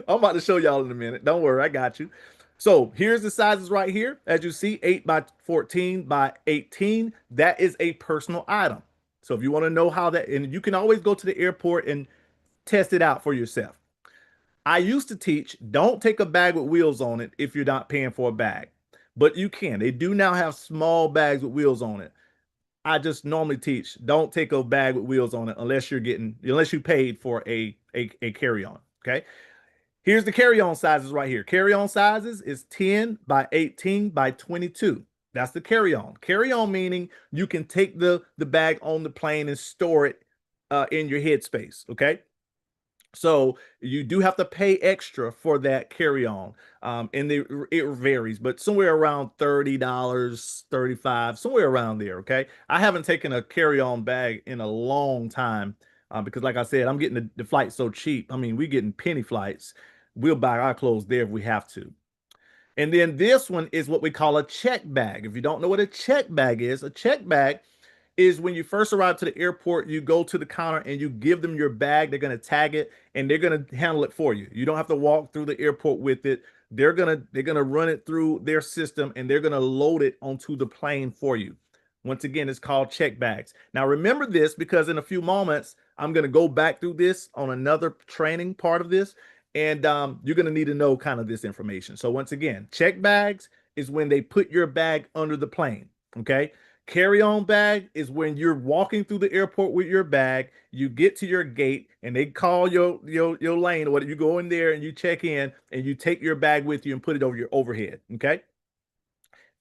I'm about to show y'all in a minute. Don't worry, I got you. So here's the sizes right here. As you see, 8 by 14 by 18. That is a personal item. So if you want to know how that, and you can always go to the airport and test it out for yourself. I used to teach, don't take a bag with wheels on it if you're not paying for a bag. But you can. They do now have small bags with wheels on it. I just normally teach, don't take a bag with wheels on it unless you paid for a carry-on. Okay. Here's the carry-on sizes right here. Carry-on sizes is 10 by 18 by 22. That's the carry-on. Carry-on meaning you can take the bag on the plane and store it in your headspace. Okay. So you do have to pay extra for that carry-on. And it varies, but somewhere around $30, $35, somewhere around there. Okay. I haven't taken a carry-on bag in a long time because like I said, I'm getting the flight so cheap. I mean, we're getting penny flights. We'll buy our clothes there if we have to. And then this one is what we call a check bag. If you don't know what a check bag is, a check bag is when you first arrive to the airport, you go to the counter and you give them your bag. They're going to tag it and they're going to handle it for you. You don't have to walk through the airport with it. they're gonna run it through their system and they're gonna load it onto the plane for you. Once again, it's called check bags. Now remember this, because in a few moments I'm gonna go back through this on another training part of this, and you're gonna need to know kind of this information. So once again, check bags is when they put your bag under the plane. Okay. Carry-on bag is when you're walking through the airport with your bag, you get to your gate and they call your lane, or whatever. You go in there and you check in and you take your bag with you and put it over your overhead. Okay.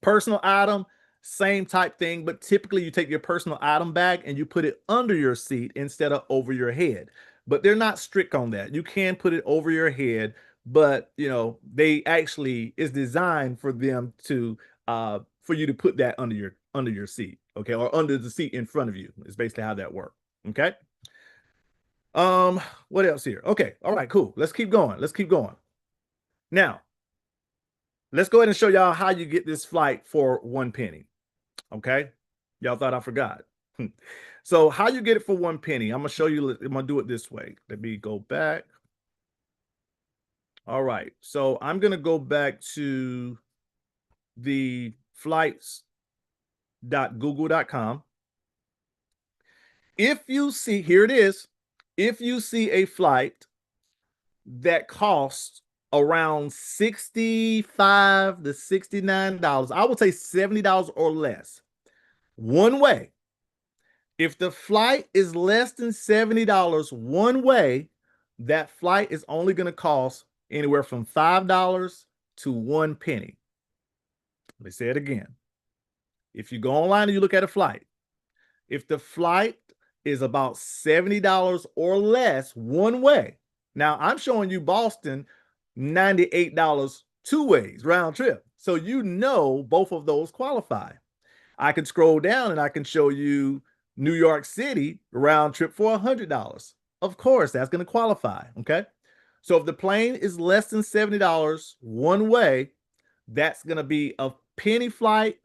Personal item, same type thing, but typically you take your personal item bag and you put it under your seat instead of over your head. But they're not strict on that. You can put it over your head, but they actually is designed for them to for you to put that under your seat, okay, or under the seat in front of you. Is basically how that works. Okay. What else here? Okay, all right, cool. Let's keep going. Let's keep going. Now, let's go ahead and show y'all how you get this flight for 1 penny. Okay, y'all thought I forgot. So how you get it for 1 penny? I'm gonna show you. I'm gonna do it this way. Let me go back. All right, so I'm gonna go back to the flights.google.com. If you see, here it is. If you see a flight that costs around $65 to $69, I would say $70 or less, one way. If the flight is less than $70 one way, that flight is only going to cost anywhere from $5 to 1 penny. Let me say it again. If you go online and you look at a flight, if the flight is about $70 or less one way, now I'm showing you Boston, $98 two ways, round trip. So both of those qualify. I can scroll down and I can show you New York City round trip for $100. Of course, that's going to qualify. Okay. So if the plane is less than $70 one way, that's going to be a penny flight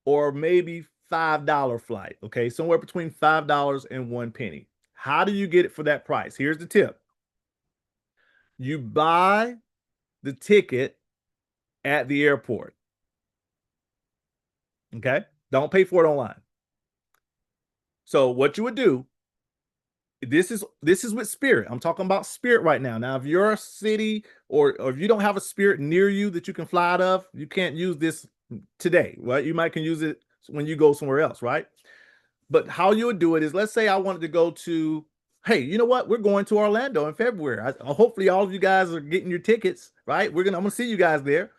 or maybe $5 flight. Okay. Somewhere between $5 and 1 penny. How do you get it for that price? Here's the tip. You buy the ticket at the airport. Okay. Don't pay for it online. So what you would do, this is with Spirit. I'm talking about Spirit right now. Now, if you're a city or if you don't have a Spirit near you that you can fly out of, you can't use this today, right? You might can use it when you go somewhere else, right? But how you would do it is, let's say I wanted to go to, hey, you know what? We're going to Orlando in February. Hopefully all of you guys are getting your tickets, right? I'm going to see you guys there.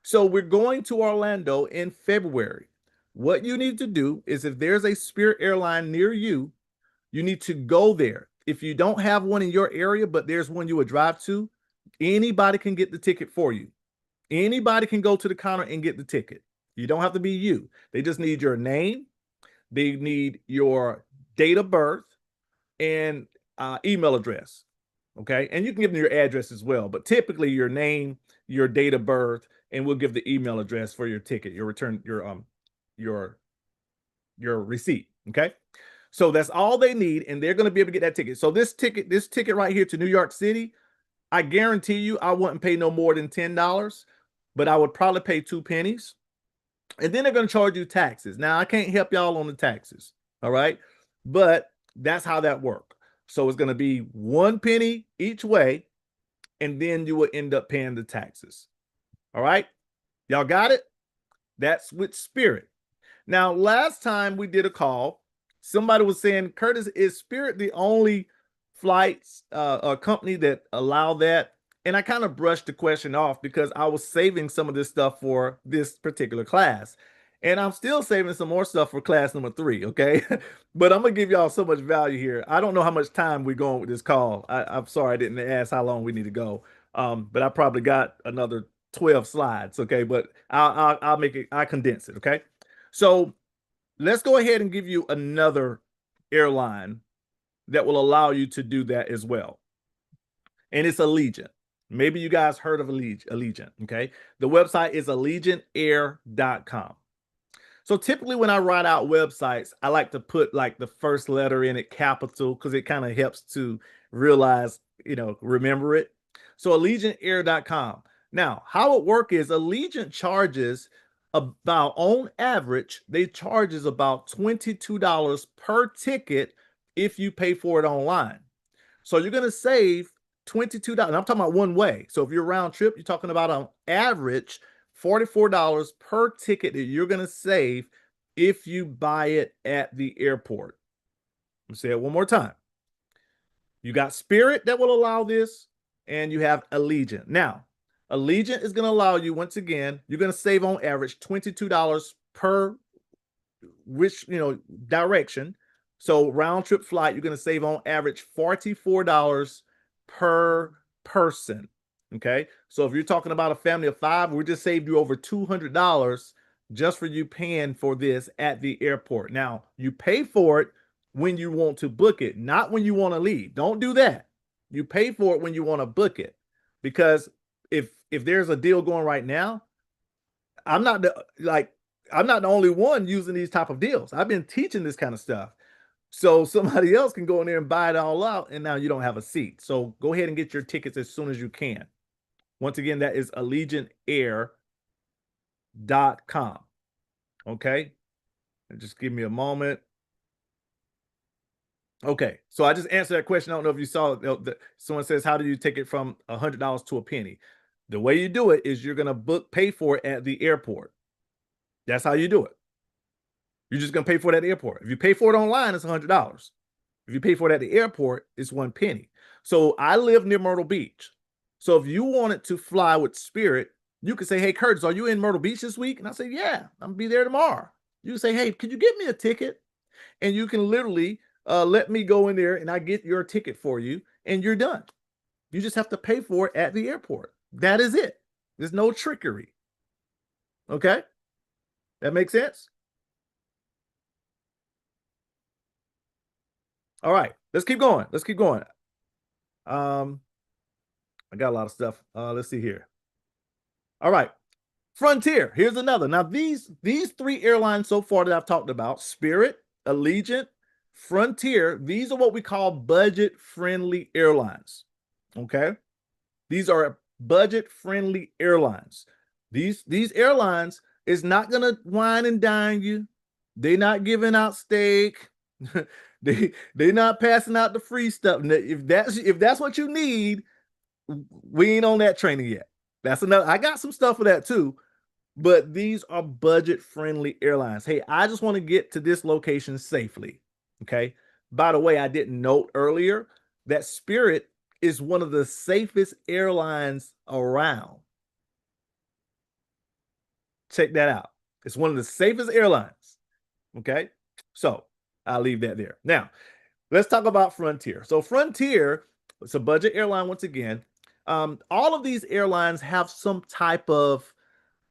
So we're going to Orlando in February. What you need to do is, if there's a Spirit airline near you, you need to go there. If you don't have one in your area, but there's one you would drive to, anybody can get the ticket for you. Anybody can go to the counter and get the ticket. You don't have to be you. They just need your name. They need your date of birth and email address. Okay. And you can give them your address as well, but typically your name, your date of birth, and we'll give the email address for your ticket, your return, your receipt. Okay. So that's all they need, and they're going to be able to get that ticket. So this ticket right here to New York City, I guarantee you I wouldn't pay no more than $10, but I would probably pay 2 pennies. And then they're going to charge you taxes. Now, I can't help y'all on the taxes. All right. But that's how that works. So it's going to be 1 penny each way, and then you will end up paying the taxes. All right. Y'all got it? That's with Spirit. Now, last time we did a call, somebody was saying, Curtis, is Spirit the only flights company that allow that? And I kind of brushed the question off because I was saving some of this stuff for this particular class. And I'm still saving some more stuff for class number 3, okay? But I'm going to give y'all so much value here. I don't know how much time we're going with this call. I'm sorry I didn't ask how long we need to go. But I probably got another 12 slides, okay? But I'll make it, I condense it, okay? So let's go ahead and give you another airline that will allow you to do that as well. And it's Allegiant. Maybe you guys heard of Allegiant, okay? The website is AllegiantAir.com. So typically when I write out websites, I like to put like the first letter in it capital because it kind of helps to realize, remember it. So AllegiantAir.com. Now, how it works is Allegiant charges about, on average, they charges about $22 per ticket if you pay for it online. So you're going to save $22. And I'm talking about one way. So if you're round trip, you're talking about on average $44 per ticket that you're going to save if you buy it at the airport. Let me say it one more time. You got Spirit that will allow this, and you have Allegiant. Now, Allegiant is going to allow you, once again, you're going to save on average $22 per direction. So round trip flight, you're going to save on average $44 per person. Okay. So if you're talking about a family of 5, we just saved you over $200 just for you paying for this at the airport. Now, you pay for it when you want to book it, not when you want to leave. Don't do that. You pay for it when you want to book it, because if there's a deal going right now, I'm not the only one using these type of deals. I've been teaching this kind of stuff. So somebody else can go in there and buy it all out, and now you don't have a seat. So go ahead and get your tickets as soon as you can. Once again, that is AllegiantAir.com. Okay. And just give me a moment. Okay. So I just answered that question. I don't know if you saw it. Someone says, how do you take it from $100 to a penny? The way you do it is you're going to pay for it at the airport. That's how you do it. You're just going to pay for it at the airport. If you pay for it online, it's $100. If you pay for it at the airport, it's 1 penny. So I live near Myrtle Beach. So if you wanted to fly with Spirit, you could say, hey, Curtis, are you in Myrtle Beach this week? And I say, yeah, I'm going to be there tomorrow. You say, hey, could you get me a ticket? And you can literally let me go in there and I get your ticket for you, and you're done. You just have to pay for it at the airport. That is it. There's no trickery. Okay? That makes sense? All right, let's keep going. Let's keep going. I got a lot of stuff. Let's see here. All right. Frontier. Here's another. Now, these 3 airlines so far that I've talked about, Spirit, Allegiant, Frontier, these are what we call budget-friendly airlines. Okay? These are budget-friendly airlines. These airlines is not going to wine and dine you. They're not giving out steak. They're not passing out the free stuff. If that's what you need, we ain't on that training yet. That's another. I got some stuff for that too, but these are budget-friendly airlines. Hey, I just want to get to this location safely. Okay. By the way, I didn't note earlier that Spirit is one of the safest airlines around. Check that out. It's one of the safest airlines. Okay. So I'll leave that there. Now, let's talk about Frontier. So Frontier, it's a budget airline once again. All of these airlines have some type of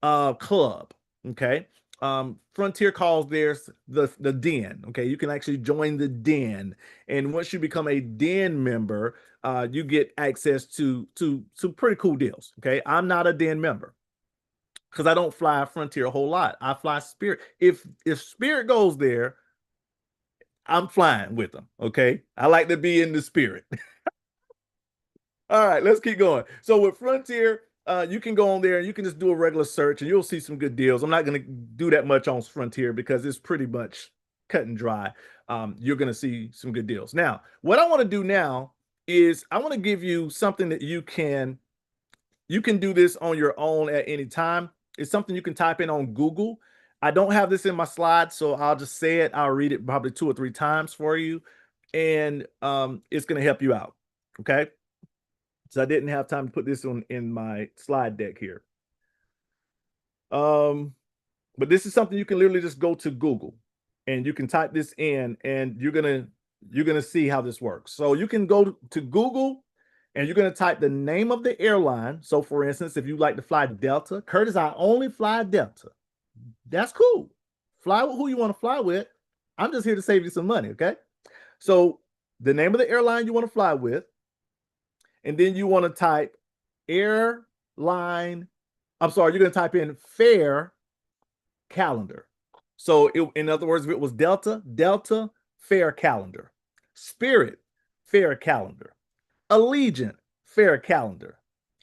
club. Okay. Frontier calls theirs the Den. Okay. You can actually join the Den. And once you become a Den member, you get access to some pretty cool deals. Okay. I'm not a Den member because I don't fly Frontier a whole lot. I fly Spirit. If Spirit goes there, I'm flying with them. Okay. I like to be in the Spirit. All right, let's keep going. So with Frontier, you can go on there and you can just do a regular search and you'll see some good deals. I'm not going to do that much on Frontier because it's pretty much cut and dry. You're going to see some good deals. Now, what I want to do now is I want to give you something that you can do this on your own at any time. It's something you can type in on Google. I don't have this in my slides, so I'll just say it. I'll read it probably 2 or 3 times for you, and it's going to help you out. Okay. So I didn't have time to put this in my slide deck here. But this is something you can literally just go to Google and you can type this in and you're gonna see how this works. So you can go to Google and you're gonna type the name of the airline. So for instance, if you like to fly Delta, Curtis, I only fly Delta. That's cool. Fly with who you want to fly with. I'm just here to save you some money, okay? So the name of the airline you want to fly with, and then you want to type airline. I'm sorry, you're going to type in fare calendar. So in other words, if it was Delta, Delta fare calendar. Spirit fare calendar. Allegiant fare calendar.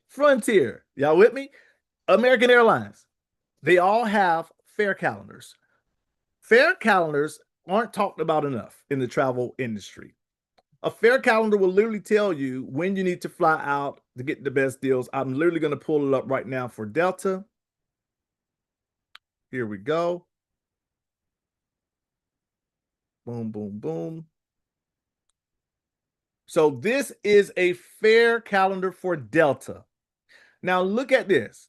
Frontier. Y'all with me? American Airlines. They all have fare calendars. Fare calendars aren't talked about enough in the travel industry. A fare calendar will literally tell you when you need to fly out to get the best deals. I'm literally going to pull it up right now for Delta. Here we go. Boom, boom, boom. So this is a fare calendar for Delta. Now look at this.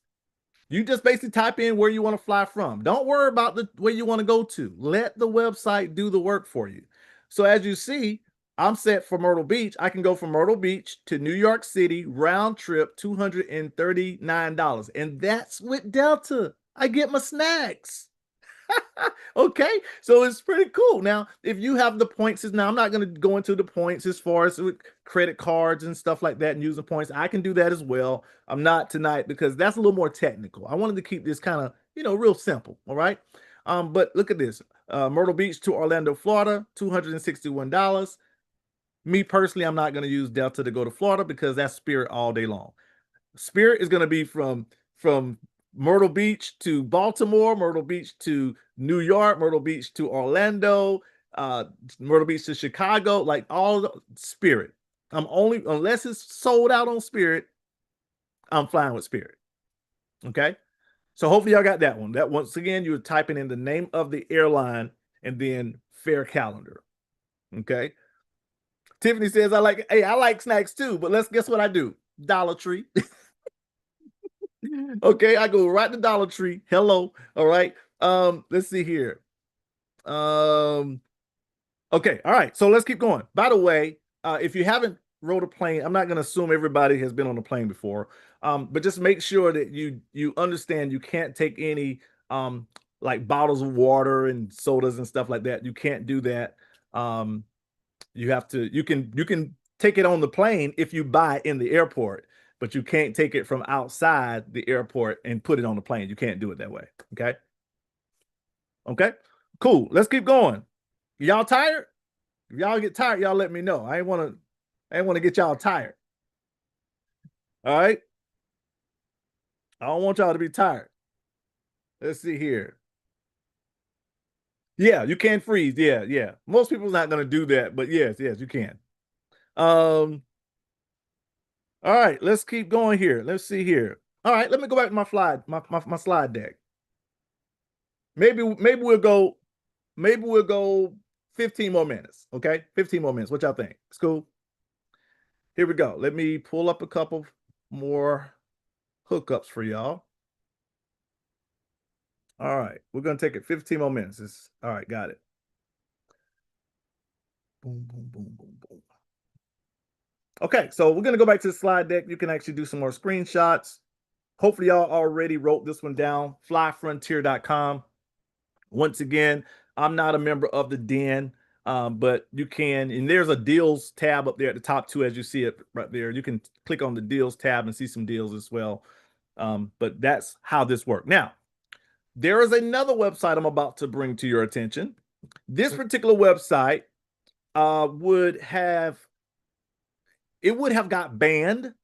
You just basically type in where you want to fly from. Don't worry about the where you want to go to. Let the website do the work for you. So as you see, I'm set for Myrtle Beach. I can go from Myrtle Beach to New York City, round trip, $239. And that's with Delta. I get my snacks. Okay, so it's pretty cool. Now, if you have the points, now I'm not going to go into the points as far as with credit cards and stuff like that and using points. I can do that as well. I'm not tonight because that's a little more technical. I wanted to keep this kind of, real simple. All right. But look at this. Myrtle Beach to Orlando, Florida, $261. Me personally, I'm not going to use Delta to go to Florida because that's Spirit all day long. Spirit is going to be from Myrtle Beach to Baltimore, Myrtle Beach to New York, Myrtle Beach to Orlando, Myrtle Beach to Chicago, like all the Spirit. I'm only, unless it's sold out on Spirit, I'm flying with Spirit. Okay. So hopefully y'all got that one. That once again, you're typing in the name of the airline and then fare calendar. Okay. Tiffany says, I like snacks too, but guess what I do? Dollar Tree. Okay, I go right to Dollar Tree. Hello. All right. Let's see here. Okay, all right. So let's keep going. By the way, if you haven't rode a plane, I'm not gonna assume everybody has been on a plane before. But just make sure that you understand you can't take any like bottles of water and sodas and stuff like that. You can't do that. You have to, you can take it on the plane if you buy it in the airport, but you can't take it from outside the airport and put it on the plane. You can't do it that way. Okay. Okay. Cool. Let's keep going. Y'all tired? If y'all get tired, y'all let me know. I ain't want to get y'all tired. All right. I don't want y'all to be tired. Let's see here. Yeah, you can freeze. Yeah, yeah. Most people's not going to do that, but yes, you can. All right, let's keep going here. Let's see here. All right, let me go back to my slide deck. Maybe we'll go 15 more minutes. Okay, 15 more minutes. What y'all think? It's cool. Here we go. Let me pull up a couple more hookups for y'all. All right, we're gonna take it 15 more minutes. All right, got it. Boom, boom, boom, boom, boom. Okay, so we're gonna go back to the slide deck. You can actually do some more screenshots. Hopefully, y'all already wrote this one down. Flyfrontier.com. Once again, I'm not a member of the Den, but you can, and there's a deals tab up there at the top too, as you see it right there. You can click on the deals tab and see some deals as well. But that's how this works. Now, there is another website I'm about to bring to your attention. This particular website would have got banned,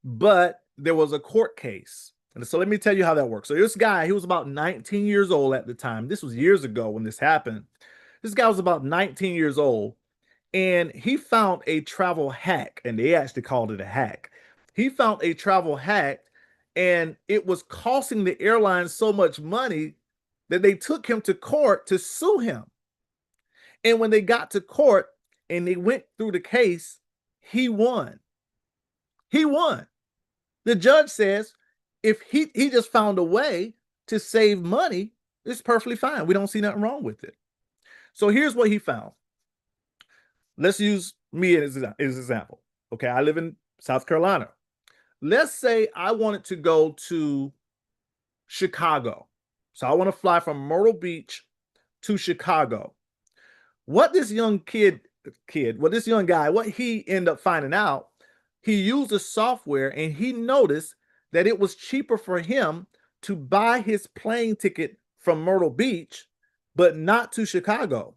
but there was a court case. And so let me tell you how that works. So this guy, he was about 19 years old at the time. This was years ago when this happened. This guy was about 19 years old, and he found a travel hack, and they actually called it a hack. He found a travel hack, and it was costing the airline so much money that they took him to court to sue him. And when they got to court and they went through the case, he won. He won. The judge says if he just found a way to save money, it's perfectly fine. We don't see nothing wrong with it. So here's what he found. Let's use me as an example. Okay, I live in South Carolina. Let's say I wanted to go to Chicago. So I want to fly from Myrtle Beach to Chicago. What this young guy, what he ended up finding out, he used the software and he noticed that it was cheaper for him to buy his plane ticket from Myrtle Beach, but not to Chicago.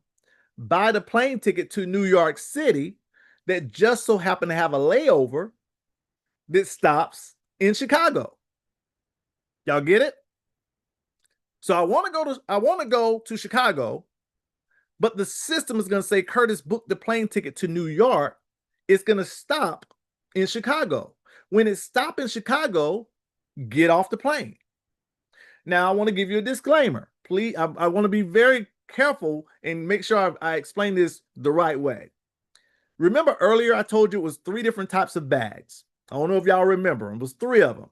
Buy the plane ticket to New York City that just so happened to have a layover that stops in Chicago. Y'all get it? So I want to go to Chicago, but the system is going to say, Curtis, book the plane ticket to New York. It's going to stop in Chicago. When it stops in Chicago, get off the plane. Now, I want to give you a disclaimer. Please, I want to be very careful and make sure I explain this the right way. Remember earlier I told you it was 3 different types of bags. I don't know if y'all remember. It was 3 of them.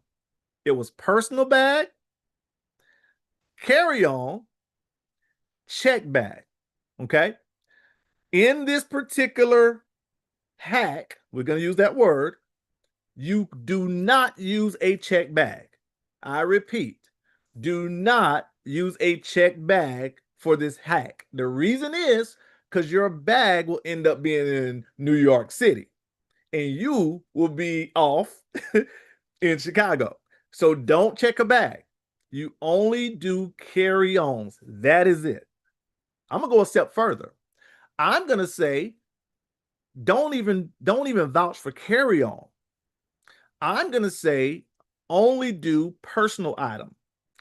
It was personal bag, carry-on, check bag. Okay? In this particular hack, we're going to use that word, you do not use a check bag. I repeat, do not use a check bag for this hack. The reason is because your bag will end up being in New York City and you will be off in Chicago. So don't check a bag. You only do carry-ons. That is it. I'm gonna go a step further. I'm gonna say, don't even vouch for carry-on. I'm gonna say only do personal item.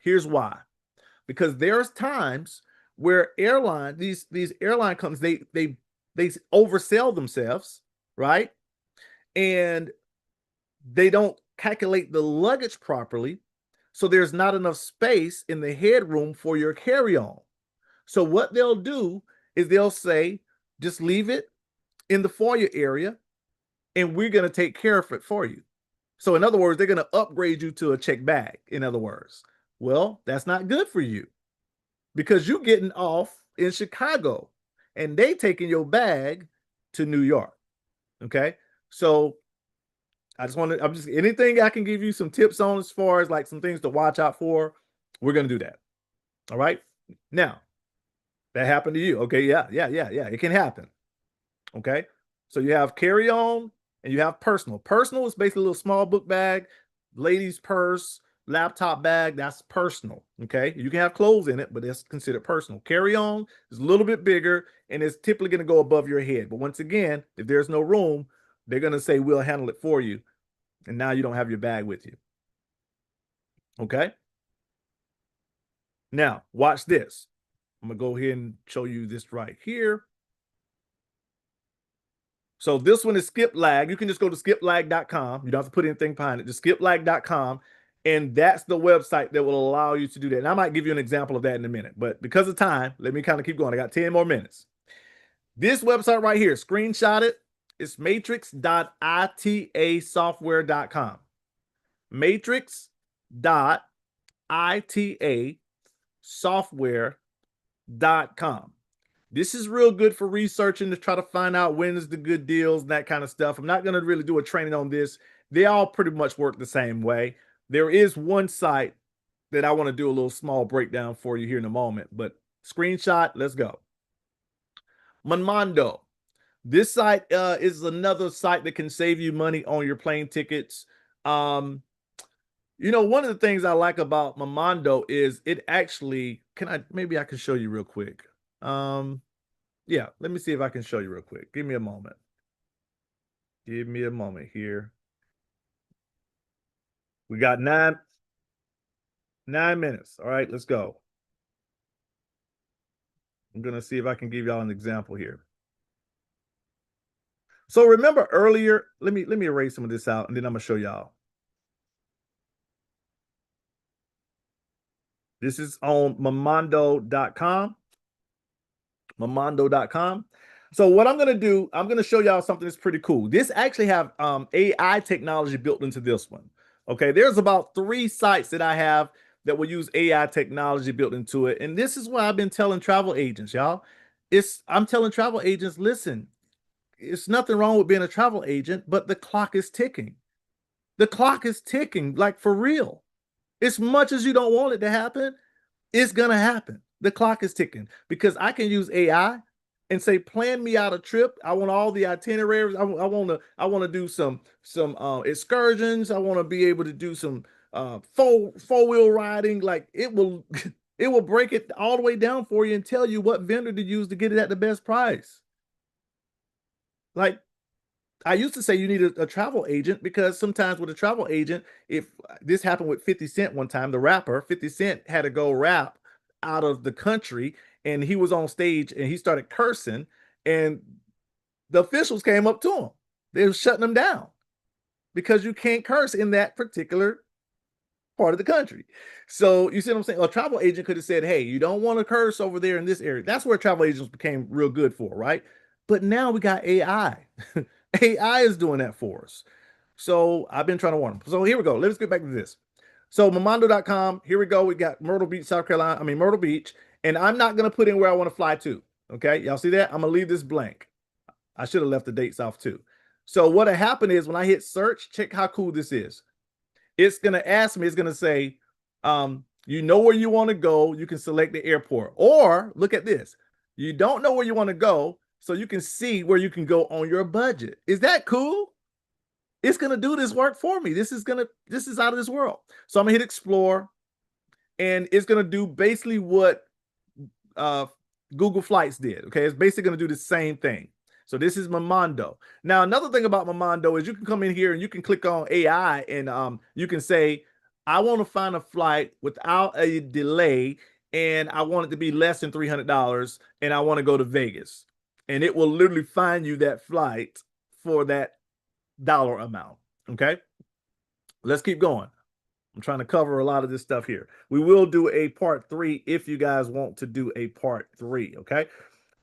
Here's why. Because there's times where these airline companies, they oversell themselves, right? And they don't calculate the luggage properly. So there's not enough space in the headroom for your carry-on. So what they'll do is they'll say, just leave it in the foyer area and we're going to take care of it for you. So in other words, they're going to upgrade you to a check bag, in other words. Well, that's not good for you because you're getting off in Chicago and they taking your bag to New York. Okay. So anything I can give you some tips on as far as like some things to watch out for, we're going to do that. All right. Now, that happened to you. Okay. Yeah. It can happen. Okay. So you have carry on and you have personal. Personal is basically a little small book bag, ladies' purse, laptop bag. That's personal. Okay. You can have clothes in it, but that's considered personal. Carry on is a little bit bigger and it's typically going to go above your head. But once again, if there's no room, they're going to say, we'll handle it for you. And now you don't have your bag with you. Okay. Now watch this. I'm going to go ahead and show you this right here. So this one is skip lag. You can just go to skiplag.com. You don't have to put anything behind it. Just skiplag.com. And that's the website that will allow you to do that. And I might give you an example of that in a minute. But because of time, let me kind of keep going. I got 10 more minutes. This website right here, screenshot it. It's matrix.itasoftware.com. matrix.itasoftware.com. This is real good for researching to try to find out when is the good deals and that kind of stuff. I'm not going to really do a training on this. They all pretty much work the same way. There is one site that I want to do a little small breakdown for you here in a moment, but screenshot, let's go. Momondo. This site is another site that can save you money on your plane tickets. One of the things I like about Momondo is it actually, maybe I can show you real quick. Yeah, let me see if I can show you real quick. Give me a moment. Give me a moment here. We got 9 minutes. All right, let's go. I'm going to see if I can give y'all an example here. So remember earlier, let me erase some of this out and then I'm going to show y'all. This is on Momondo.com. Momondo.com. So what I'm going to do, I'm going to show y'all something that's pretty cool. This actually have AI technology built into this one. Okay, there's about 3 sites that I have that will use AI technology built into it. And this is what I've been telling travel agents, y'all. I'm telling travel agents, listen, it's nothing wrong with being a travel agent, but the clock is ticking. The clock is ticking, like for real. As much as you don't want it to happen, it's going to happen. The clock is ticking because I can use AI and say, plan me out a trip. I want all the itineraries. I want to do some excursions. I want to be able to do some four-wheel riding. Like it will break it all the way down for you and tell you what vendor to use to get it at the best price. Like I used to say you need a travel agent because sometimes with a travel agent, if this happened with 50 Cent one time, the rapper 50 Cent had to go rap out of the country and he was on stage and he started cursing and the officials came up to him. They were shutting him down because you can't curse in that particular part of the country. So you see what I'm saying? A travel agent could have said, hey, you don't want to curse over there in this area. That's where travel agents became real good for, right? But now we got AI. AI is doing that for us. So I've been trying to warn them. So here we go. Let's get back to this. So Momondo.com, here we go. We got Myrtle Beach, South Carolina. I mean, Myrtle Beach. And I'm not going to put in where I want to fly to. Okay. Y'all see that? I'm going to leave this blank. I should have left the dates off too. So what happened is when I hit search, check how cool this is. It's going to ask me, it's going to say, you know where you want to go. You can select the airport. Or look at this. You don't know where you want to go. So you can see where you can go on your budget. Is that cool? It's going to do this work for me. This is out of this world. So I'm going to hit explore and it's going to do basically what Google Flights did. Okay. It's basically going to do the same thing. So this is Momondo. Now, another thing about Momondo is you can come in here and you can click on AI and you can say, I want to find a flight without a delay and I want it to be less than $300 and I want to go to Vegas. And it will literally find you that flight for that dollar amount. Okay. Let's keep going. I'm trying to cover a lot of this stuff here. We will do a part 3 if you guys want to do a part 3. Okay.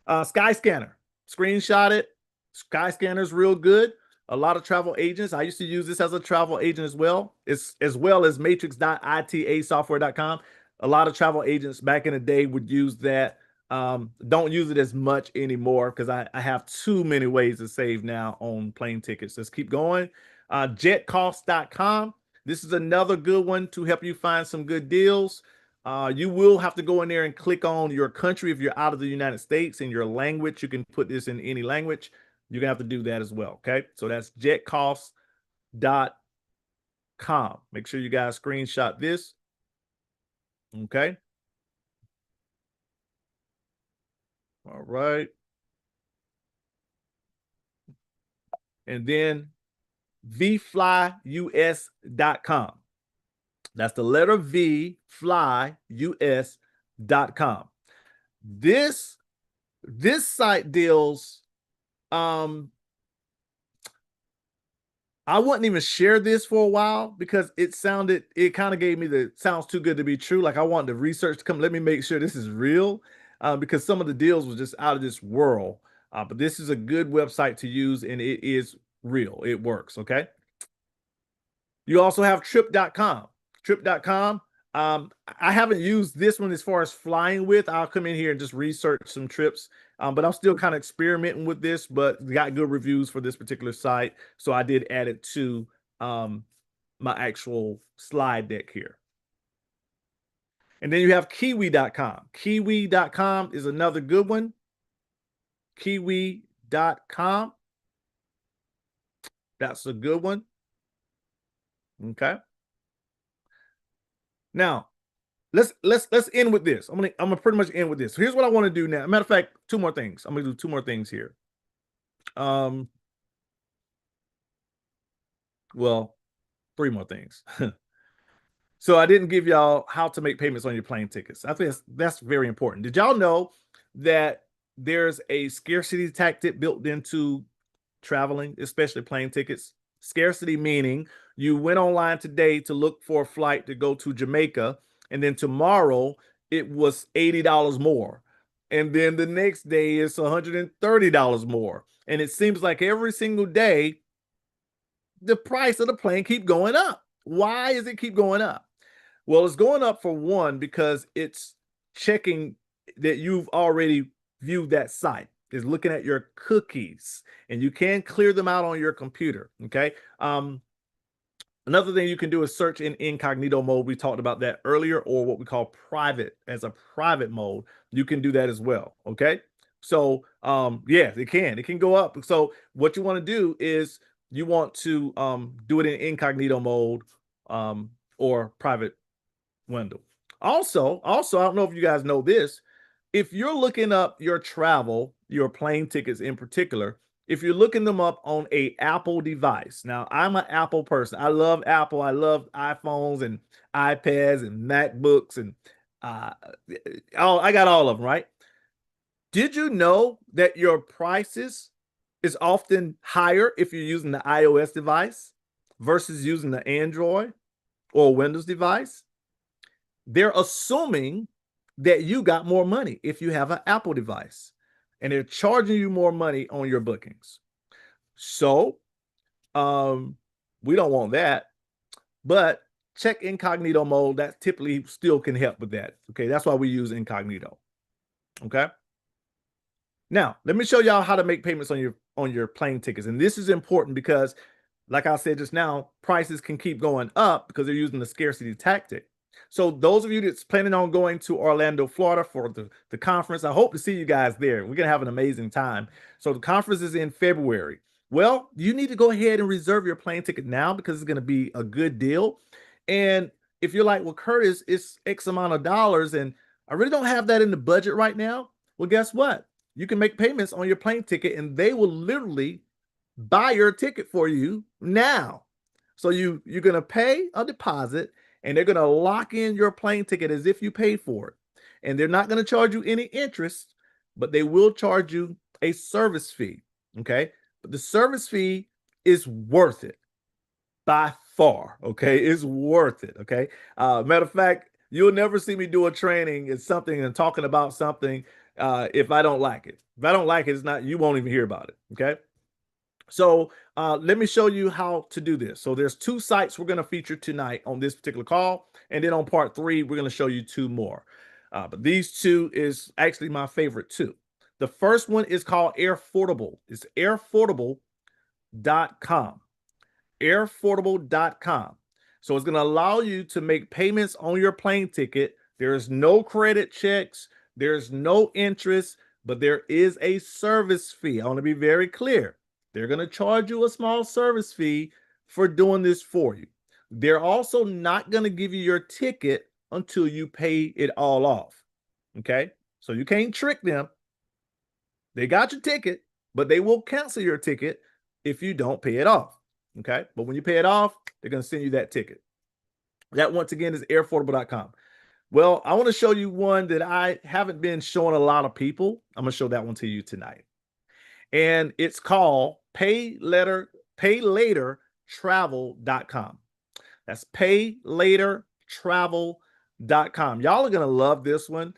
Skyscanner. Screenshot it. Skyscanner is real good. A lot of travel agents. I used to use this as a travel agent as well. It's as well as matrix.itasoftware.com. A lot of travel agents back in the day would use that. Don't use it as much anymore because I have too many ways to save now on plane tickets. Let's keep going. Jetcost.com. This is another good one to help you find some good deals. You will have to go in there and click on your country if you're out of the United States and your language. You can put this in any language. You're gonna have to do that as well. Okay, so that's jetcost.com. Make sure you guys screenshot this. Okay. All right. And then vflyus.com. That's the letter V, flyus.com. This site deals, I wouldn't even share this for a while because it kind of gave me the sounds too good to be true. Like I wanted the research to come. Let me make sure this is real because some of the deals was just out of this world. But this is a good website to use and it is real. It works. Okay. You also have trip.com. Trip.com. I haven't used this one as far as flying with. I'll come in here and just research some trips. But I'm still kind of experimenting with this, but got good reviews for this particular site. So I did add it to my actual slide deck here. And then you have kiwi.com. Kiwi.com is another good one. Kiwi.com. That's a good one. Okay. Now, let's end with this. I'm gonna pretty much end with this. So here's what I want to do now. Matter of fact, 2 more things. I'm gonna do 2 more things here. Well, 3 more things. So I didn't give y'all how to make payments on your plane tickets. I think that's very important. Did y'all know that there's a scarcity tactic built into traveling, especially plane tickets? Scarcity meaning you went online today to look for a flight to go to Jamaica, and then tomorrow it was $80 more. And then the next day it's $130 more. And it seems like every single day the price of the plane keep going up. Why does it keep going up? Well, it's going up for one because it's checking that you've already viewed that site. Is looking at your cookies and you can clear them out on your computer. Okay. Another thing you can do is search in incognito mode. We talked about that earlier, or what we call private as a private mode. You can do that as well. Okay. So yeah, it can go up. So what you want to do is you want to do it in incognito mode or private window. Also, I don't know if you guys know this. If you're looking up your travel, your plane tickets in particular, if you're looking them up on a Apple device. Now, I'm an Apple person. I love Apple. I love iPhones and iPads and MacBooks and uh, I got all of them, right? Did you know that your prices is often higher if you're using the iOS device versus using the Android or Windows device? They're assuming that you got more money if you have an Apple device, and they're charging you more money on your bookings. So, we don't want that, but check incognito mode. That typically still can help with that. Okay, that's why we use incognito. Okay. Now, let me show y'all how to make payments on your plane tickets. And this is important because, like I said just now, prices can keep going up because they're using the scarcity tactic. So those of you that's planning on going to Orlando, Florida for the conference, I hope to see you guys there. We're going to have an amazing time. So the conference is in February. Well, you need to go ahead and reserve your plane ticket now because it's going to be a good deal. And if you're like, well, Curtis, it's X amount of dollars and I really don't have that in the budget right now. Well, guess what? You can make payments on your plane ticket and they will literally buy your ticket for you now. So you're going to pay a deposit and they're going to lock in your plane ticket as if you paid for it. And they're not going to charge you any interest, but they will charge you a service fee. Okay. But the service fee is worth it by far. Okay. It's worth it. Okay. Matter of fact, you'll never see me do a training in something and talking about something if I don't like it. If I don't like it, it's not, you won't even hear about it. Okay. So let me show you how to do this. So there's 2 sites we're going to feature tonight on this particular call. And then on part 3, we're going to show you 2 more. But these 2 is actually my favorite 2. The first one is called Airfordable. It's airfordable.com. Airfordable.com. So it's going to allow you to make payments on your plane ticket. There's no credit checks. There's no interest, but there is a service fee. I want to be very clear. They're going to charge you a small service fee for doing this for you. They're also not going to give you your ticket until you pay it all off. Okay? So you can't trick them. They got your ticket, but they will cancel your ticket if you don't pay it off. Okay? But when you pay it off, they're going to send you that ticket. That, once again, is airfordable.com. Well, I want to show you one that I haven't been showing a lot of people. I'm going to show that one to you tonight. And it's called paylatertravel.com. That's paylatertravel.com. Y'all are going to love this one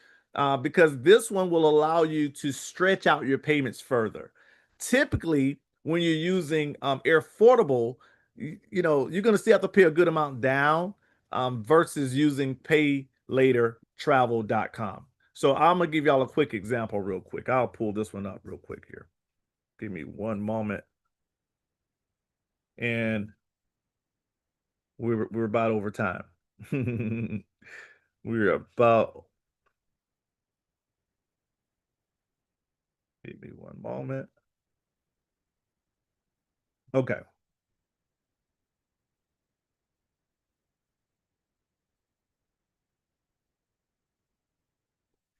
because this one will allow you to stretch out your payments further. Typically, when you're using Airfordable, you're going to still have to pay a good amount down versus using paylatertravel.com. So I'm going to give y'all a quick example real quick. I'll pull this one up real quick here. Give me one moment. And we're about over time. We're about, give me one moment. Okay.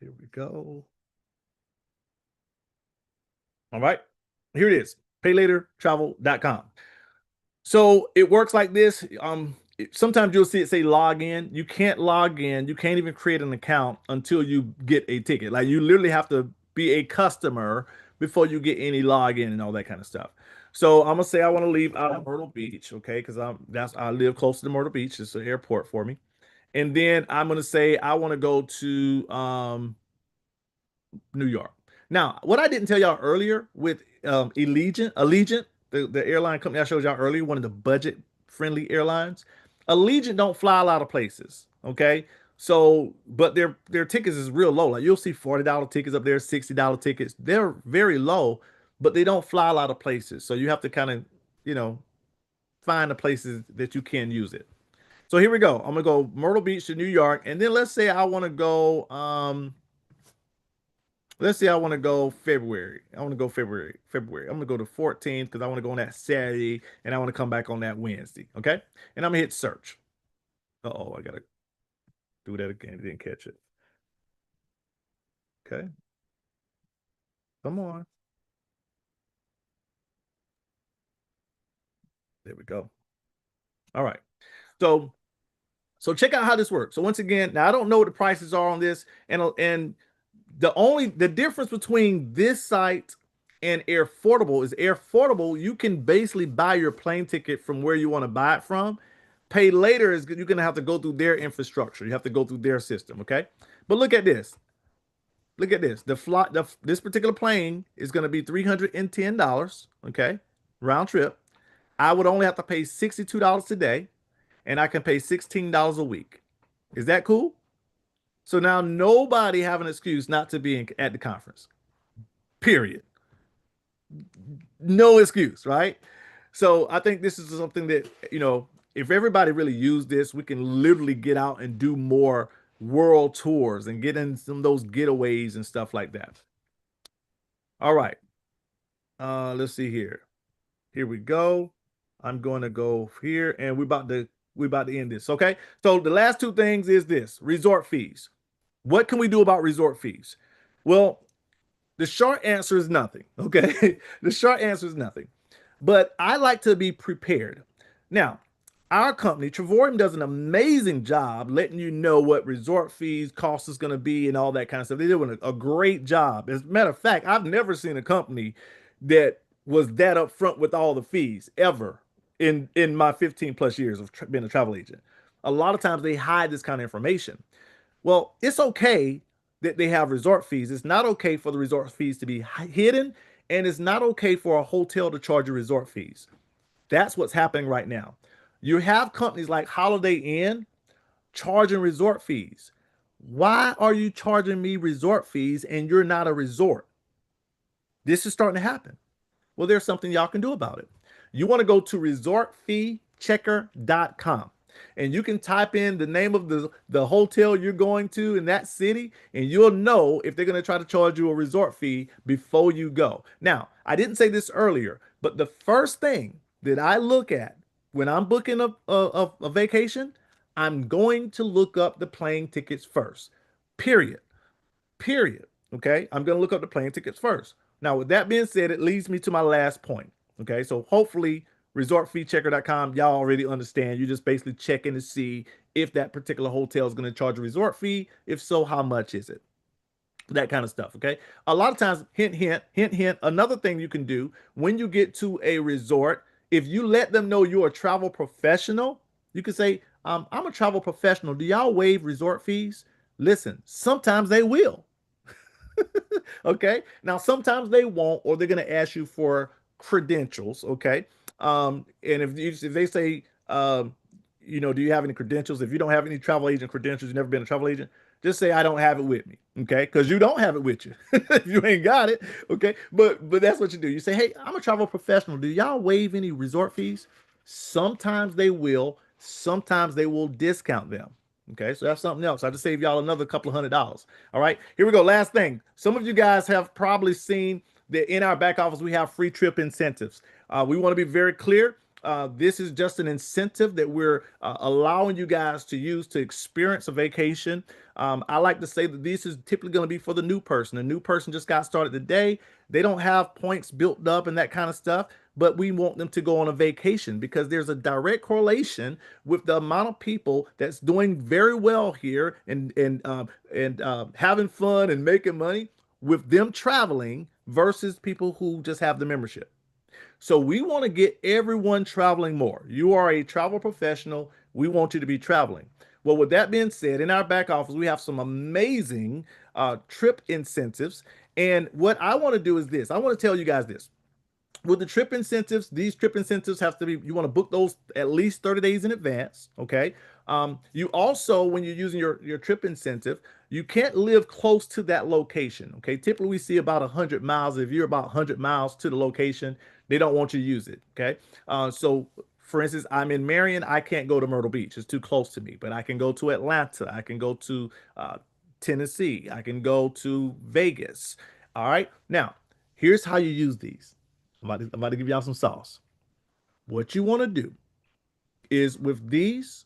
Here we go. All right. Here it is. Paylatertravel.com. So it works like this. Sometimes you'll see it say log in. You can't log in. You can't even create an account until you get a ticket. Like, you literally have to be a customer before you get any login and all that kind of stuff. So I'm gonna say I want to leave out of Myrtle Beach, okay? Because I live close to Myrtle Beach. It's an airport for me. And then I'm gonna say I want to go to New York. Now, what I didn't tell y'all earlier with Allegiant, the airline company I showed y'all earlier, one of the budget-friendly airlines, Allegiant don't fly a lot of places, okay? So, but their tickets is real low. Like, you'll see $40 tickets up there, $60 tickets. They're very low, but they don't fly a lot of places. So you have to kind of, find the places that you can use it. So here we go. I'm gonna go Myrtle Beach to New York, and then let's say I want to go. Let's say I want to go February. I want to go February. I'm going to go to 14th because I want to go on that Saturday and I want to come back on that Wednesday. Okay. And I'm going to hit search. Uh-oh, I got to do that again. Didn't catch it. Okay. Come on. There we go. All right. So check out how this works. So once again, now I don't know what the prices are on this, and the difference between this site and Airfordable is Airfordable, you can basically buy your plane ticket from where you want to buy it from. Pay later is you're gonna have to go through their infrastructure. You have to go through their system, okay? But look at this. Look at this. This particular plane is gonna be $310, okay? Round trip. I would only have to pay $62 today, and I can pay $16 a week. Is that cool? So now nobody have an excuse not to be at the conference. Period. No excuse, right? So I think this is something that, if everybody really used this, we can literally get out and do more world tours and get in some of those getaways and stuff like that. All right. Let's see here. Here we go. I'm going to go here, and we're about to end this. Okay. So the last two things is this: resort fees. What can we do about resort fees? Well, the short answer is nothing. Okay. The short answer is nothing. But I like to be prepared. Now, our company, Travorium, does an amazing job letting you know what resort fees cost is going to be and all that kind of stuff. They're doing a great job. As a matter of fact, I've never seen a company that was that upfront with all the fees ever in my 15 plus years of being a travel agent. A lot of times they hide this kind of information. Well, it's okay that they have resort fees. It's not okay for the resort fees to be hidden, and it's not okay for a hotel to charge you resort fees. That's what's happening right now. You have companies like Holiday Inn charging resort fees. Why are you charging me resort fees and you're not a resort? This is starting to happen. Well, there's something y'all can do about it. You want to go to resortfeechecker.com, and you can type in the name of the hotel you're going to in that city, and you'll know if they're going to try to charge you a resort fee before you go. Now, I didn't say this earlier, but the first thing that I look at when I'm booking a vacation, I'm going to look up the plane tickets first. Period. Period. Okay. I'm going to look up the plane tickets first. Now, with that being said, it leads me to my last point. Okay. So hopefully, resortfeechecker.com, y'all already understand. You're just basically checking to see if that particular hotel is going to charge a resort fee. If so, how much is it? That kind of stuff. Okay. A lot of times, hint, hint, hint, hint. Another thing you can do when you get to a resort, if you let them know you're a travel professional, you can say, I'm a travel professional. Do y'all waive resort fees? Listen, sometimes they will. Okay. Now, sometimes they won't, or they're going to ask you for credentials. Okay. And if they say, do you have any credentials? If you don't have any travel agent credentials, you've never been a travel agent, just say I don't have it with me. Okay. Because you don't have it with you. If you ain't got it. Okay. But that's what you do. You say, hey, I'm a travel professional. Do y'all waive any resort fees? Sometimes they will. Sometimes they will discount them. Okay, so that's something else. I just saved y'all another couple of $100. All right, here we go. Last thing. Some of you guys have probably seen that in our back office, we have free trip incentives. We want to be very clear. This is just an incentive that we're allowing you guys to use to experience a vacation. I like to say that this is typically going to be for the new person. A new person just got started today. They don't have points built up and that kind of stuff, but we want them to go on a vacation because there's a direct correlation with the amount of people that's doing very well here and having fun and making money with them traveling versus people who just have the membership. So we want to get everyone traveling more. You are a travel professional. We want you to be traveling. Well, with that being said, in our back office, we have some amazing trip incentives. And what I want to do is this. I want to tell you guys this. With the trip incentives, these trip incentives have to be, you want to book those at least 30 days in advance. Okay. You also, when you're using your trip incentive, you can't live close to that location. Okay. Typically we see about 100 miles. If you're about 100 miles to the location, they don't want you to use it. Okay. So for instance, I'm in Marion. I can't go to Myrtle Beach. It's too close to me, but I can go to Atlanta. I can go to Tennessee. I can go to Vegas. All right. Now, here's how you use these. I'm about to give y'all some sauce. What you want to do is with these,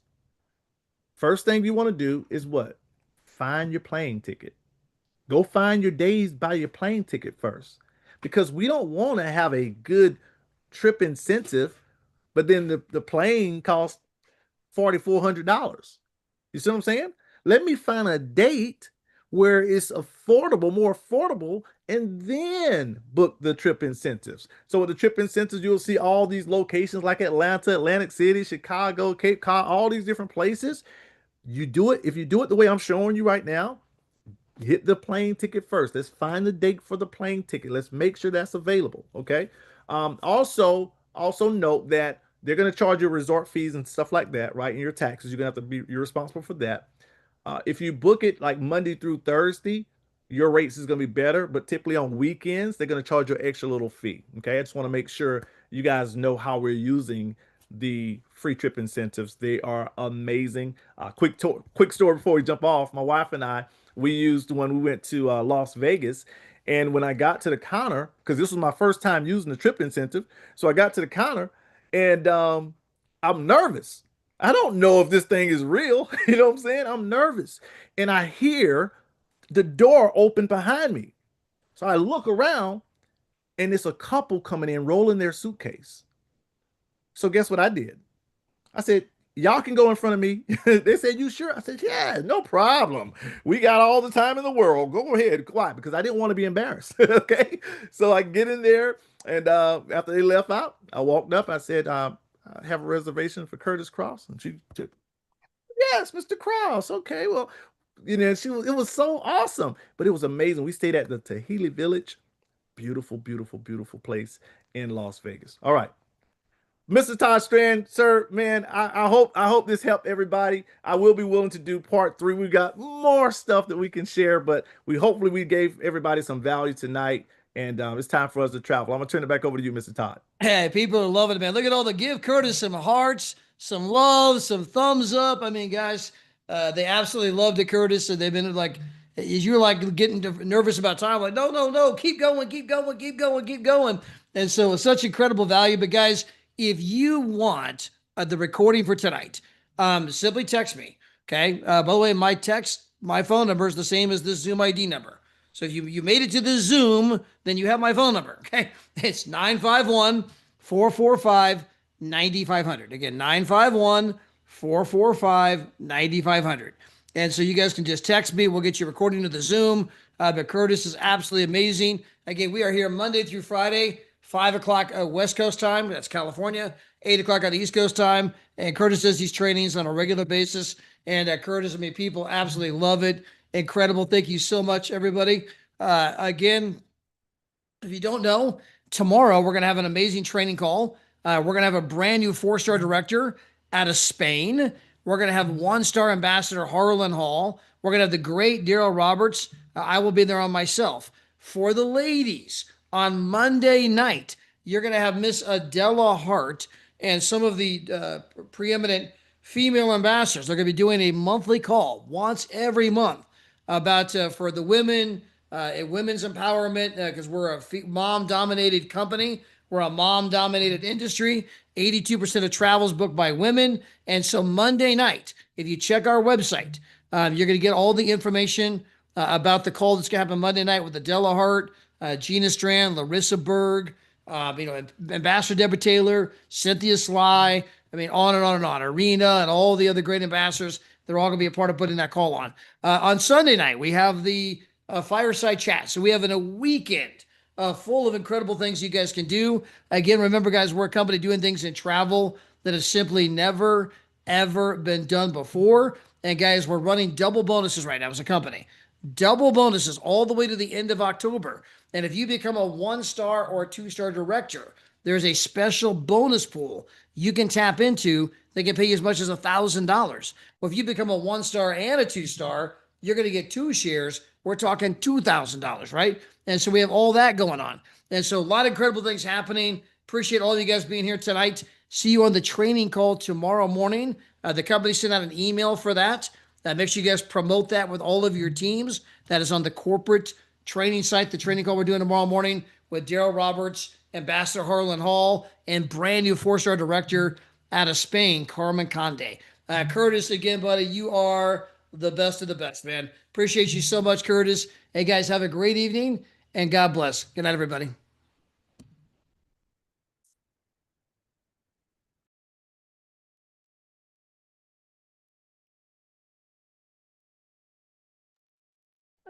first thing you want to do is what? Find your plane ticket. Go find your days, buy your plane ticket first. Because we don't want to have a good trip incentive but then the plane costs $4,400. You see what I'm saying? Let me find a date where it's affordable, more affordable, and then book the trip incentives. So with the trip incentives, you'll see all these locations like Atlanta, Atlantic City, Chicago, Cape Cod, all these different places. You do it, if you do it the way I'm showing you right now, hit the plane ticket first. Let's find the date for the plane ticket. Let's make sure that's available. Okay. Also note that they're going to charge you resort fees and stuff like that, right? And your taxes. You're going to have to you're responsible for that. If you book it like Monday through Thursday, your rates is going to be better. But typically on weekends, they're going to charge you an extra little fee. Okay. I just want to make sure you guys know how we're using the free trip incentives. They are amazing. Quick story before we jump off. My wife and I, we used when we went to Las Vegas. And when I got to the counter, because this was my first time using the trip incentive, so I got to the counter and I'm nervous. I don't know if this thing is real. You know what I'm saying? I'm nervous. And I hear the door open behind me. So I look around and it's a couple coming in, rolling their suitcase. So guess what I did? I said, y'all can go in front of me. They said, you sure? I said, yeah, no problem. We got all the time in the world. Go ahead. Why? Because I didn't want to be embarrassed. Okay. So I get in there and after they left out, I walked up. I said, I have a reservation for Curtis Cross. And she said, yes, Mr. Cross. Okay. Well, it was so awesome, but it was amazing. We stayed at the Tahiti Village. Beautiful, beautiful, beautiful place in Las Vegas. All right. Mr. Todd Strand, sir, man, I hope this helped everybody. I will be willing to do part 3. We've got more stuff that we can share, but hopefully we gave everybody some value tonight, and it's time for us to travel. I'm gonna turn it back over to you, Mr. Todd. Hey, people are loving it, man. Look at all the give Curtis some hearts, some love, some thumbs up. I mean, guys, they absolutely loved it, Curtis, and they've been like, you're like getting nervous about time. Like, no, keep going, keep going, keep going, keep going. And so it's such incredible value. But guys, if you want the recording for tonight, simply text me. Okay. By the way, my phone number is the same as this Zoom ID number. So if you made it to the Zoom, then you have my phone number. Okay. It's 951-445-9500. Again, 951-445-9500. And so you guys can just text me. We'll get you recording to the Zoom. But Curtis is absolutely amazing. Again, we are here Monday through Friday, 5 o'clock West Coast time. That's California. 8 o'clock on the East Coast time. And Curtis does these trainings on a regular basis. And Curtis, I mean, people absolutely love it. Incredible. Thank you so much, everybody. Again, if you don't know, tomorrow we're going to have an amazing training call. We're going to have a brand new 4-star director out of Spain. We're going to have 1-star ambassador Harlan Hall. We're going to have the great Daryl Roberts. I will be there on myself. For the ladies, on Monday night, you're going to have Miss Adela Hart and some of the preeminent female ambassadors. They're going to be doing a monthly call once every month about for the women, women's empowerment, because we're a mom-dominated company. We're a mom-dominated industry. 82% of travel is booked by women. And so Monday night, if you check our website, you're going to get all the information about the call that's going to happen Monday night with Adela Hart, Gina Strand, Larissa Berg, Ambassador Deborah Taylor, Cynthia Sly. I mean, on and on and on. Arena and all the other great ambassadors. They're all going to be a part of putting that call on. On Sunday night, we have the fireside chat. So we have a weekend full of incredible things you guys can do. Again, remember, guys, we're a company doing things in travel that has simply never, ever been done before. And guys, we're running double bonuses right now as a company. Double bonuses all the way to the end of October. And if you become a 1-star or a 2-star director, there's a special bonus pool you can tap into. They can pay you as much as $1,000. Well, if you become a 1-star and a 2-star, you're going to get 2 shares. We're talking $2,000, right? And so we have all that going on. And so a lot of incredible things happening. Appreciate all of you guys being here tonight. See you on the training call tomorrow morning. The company sent out an email for that. Make sure you guys promote that with all of your teams. That is on the corporate training site, the training call we're doing tomorrow morning with Daryl Roberts, Ambassador Harlan Hall, and brand new 4-star director out of Spain, Carmen Conde. Curtis, again, buddy, you are the best of the best, man. Appreciate you so much, Curtis. Hey, guys, have a great evening, and God bless. Good night, everybody.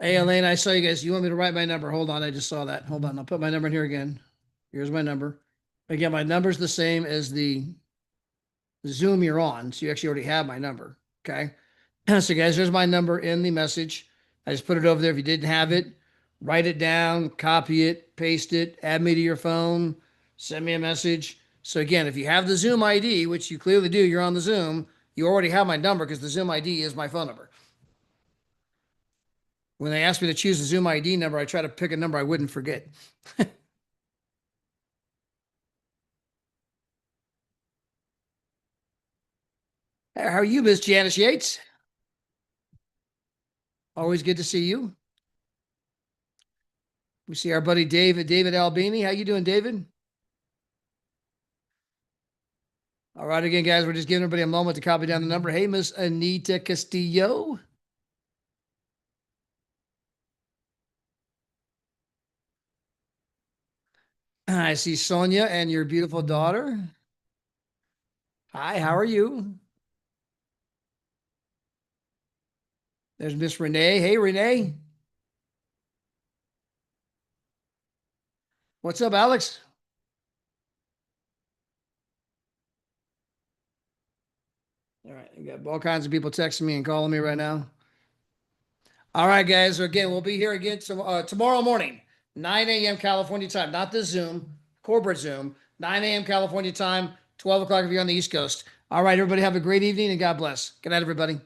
Hey, Elaine, I saw you guys. You want me to write my number? Hold on. I just saw that. Hold on. I'll put my number in here again. Here's my number. Again, my number's the same as the Zoom you're on. So you actually already have my number. Okay. So, guys, there's my number in the message. I just put it over there. If you didn't have it, write it down, copy it, paste it, add me to your phone, send me a message. So, again, if you have the Zoom ID, which you clearly do, you're on the Zoom, you already have my number because the Zoom ID is my phone number. When they ask me to choose a Zoom ID number, I try to pick a number I wouldn't forget. How are you, Miss Janice Yates? Always good to see you. We see our buddy David Albini. How you doing, David? All right, again, guys, we're just giving everybody a moment to copy down the number. Hey, Miss Anita Castillo. I see Sonia and your beautiful daughter. Hi, how are you? There's Miss Renee. Hey, Renee. What's up, Alex? All right, I got all kinds of people texting me and calling me right now. All right, guys. So again, we'll be here again tomorrow morning, 9 a.m. California time, not this Zoom, corporate Zoom, 9 a.m. California time, 12 o'clock if you're on the East Coast. All right, everybody have a great evening and God bless. Good night, everybody.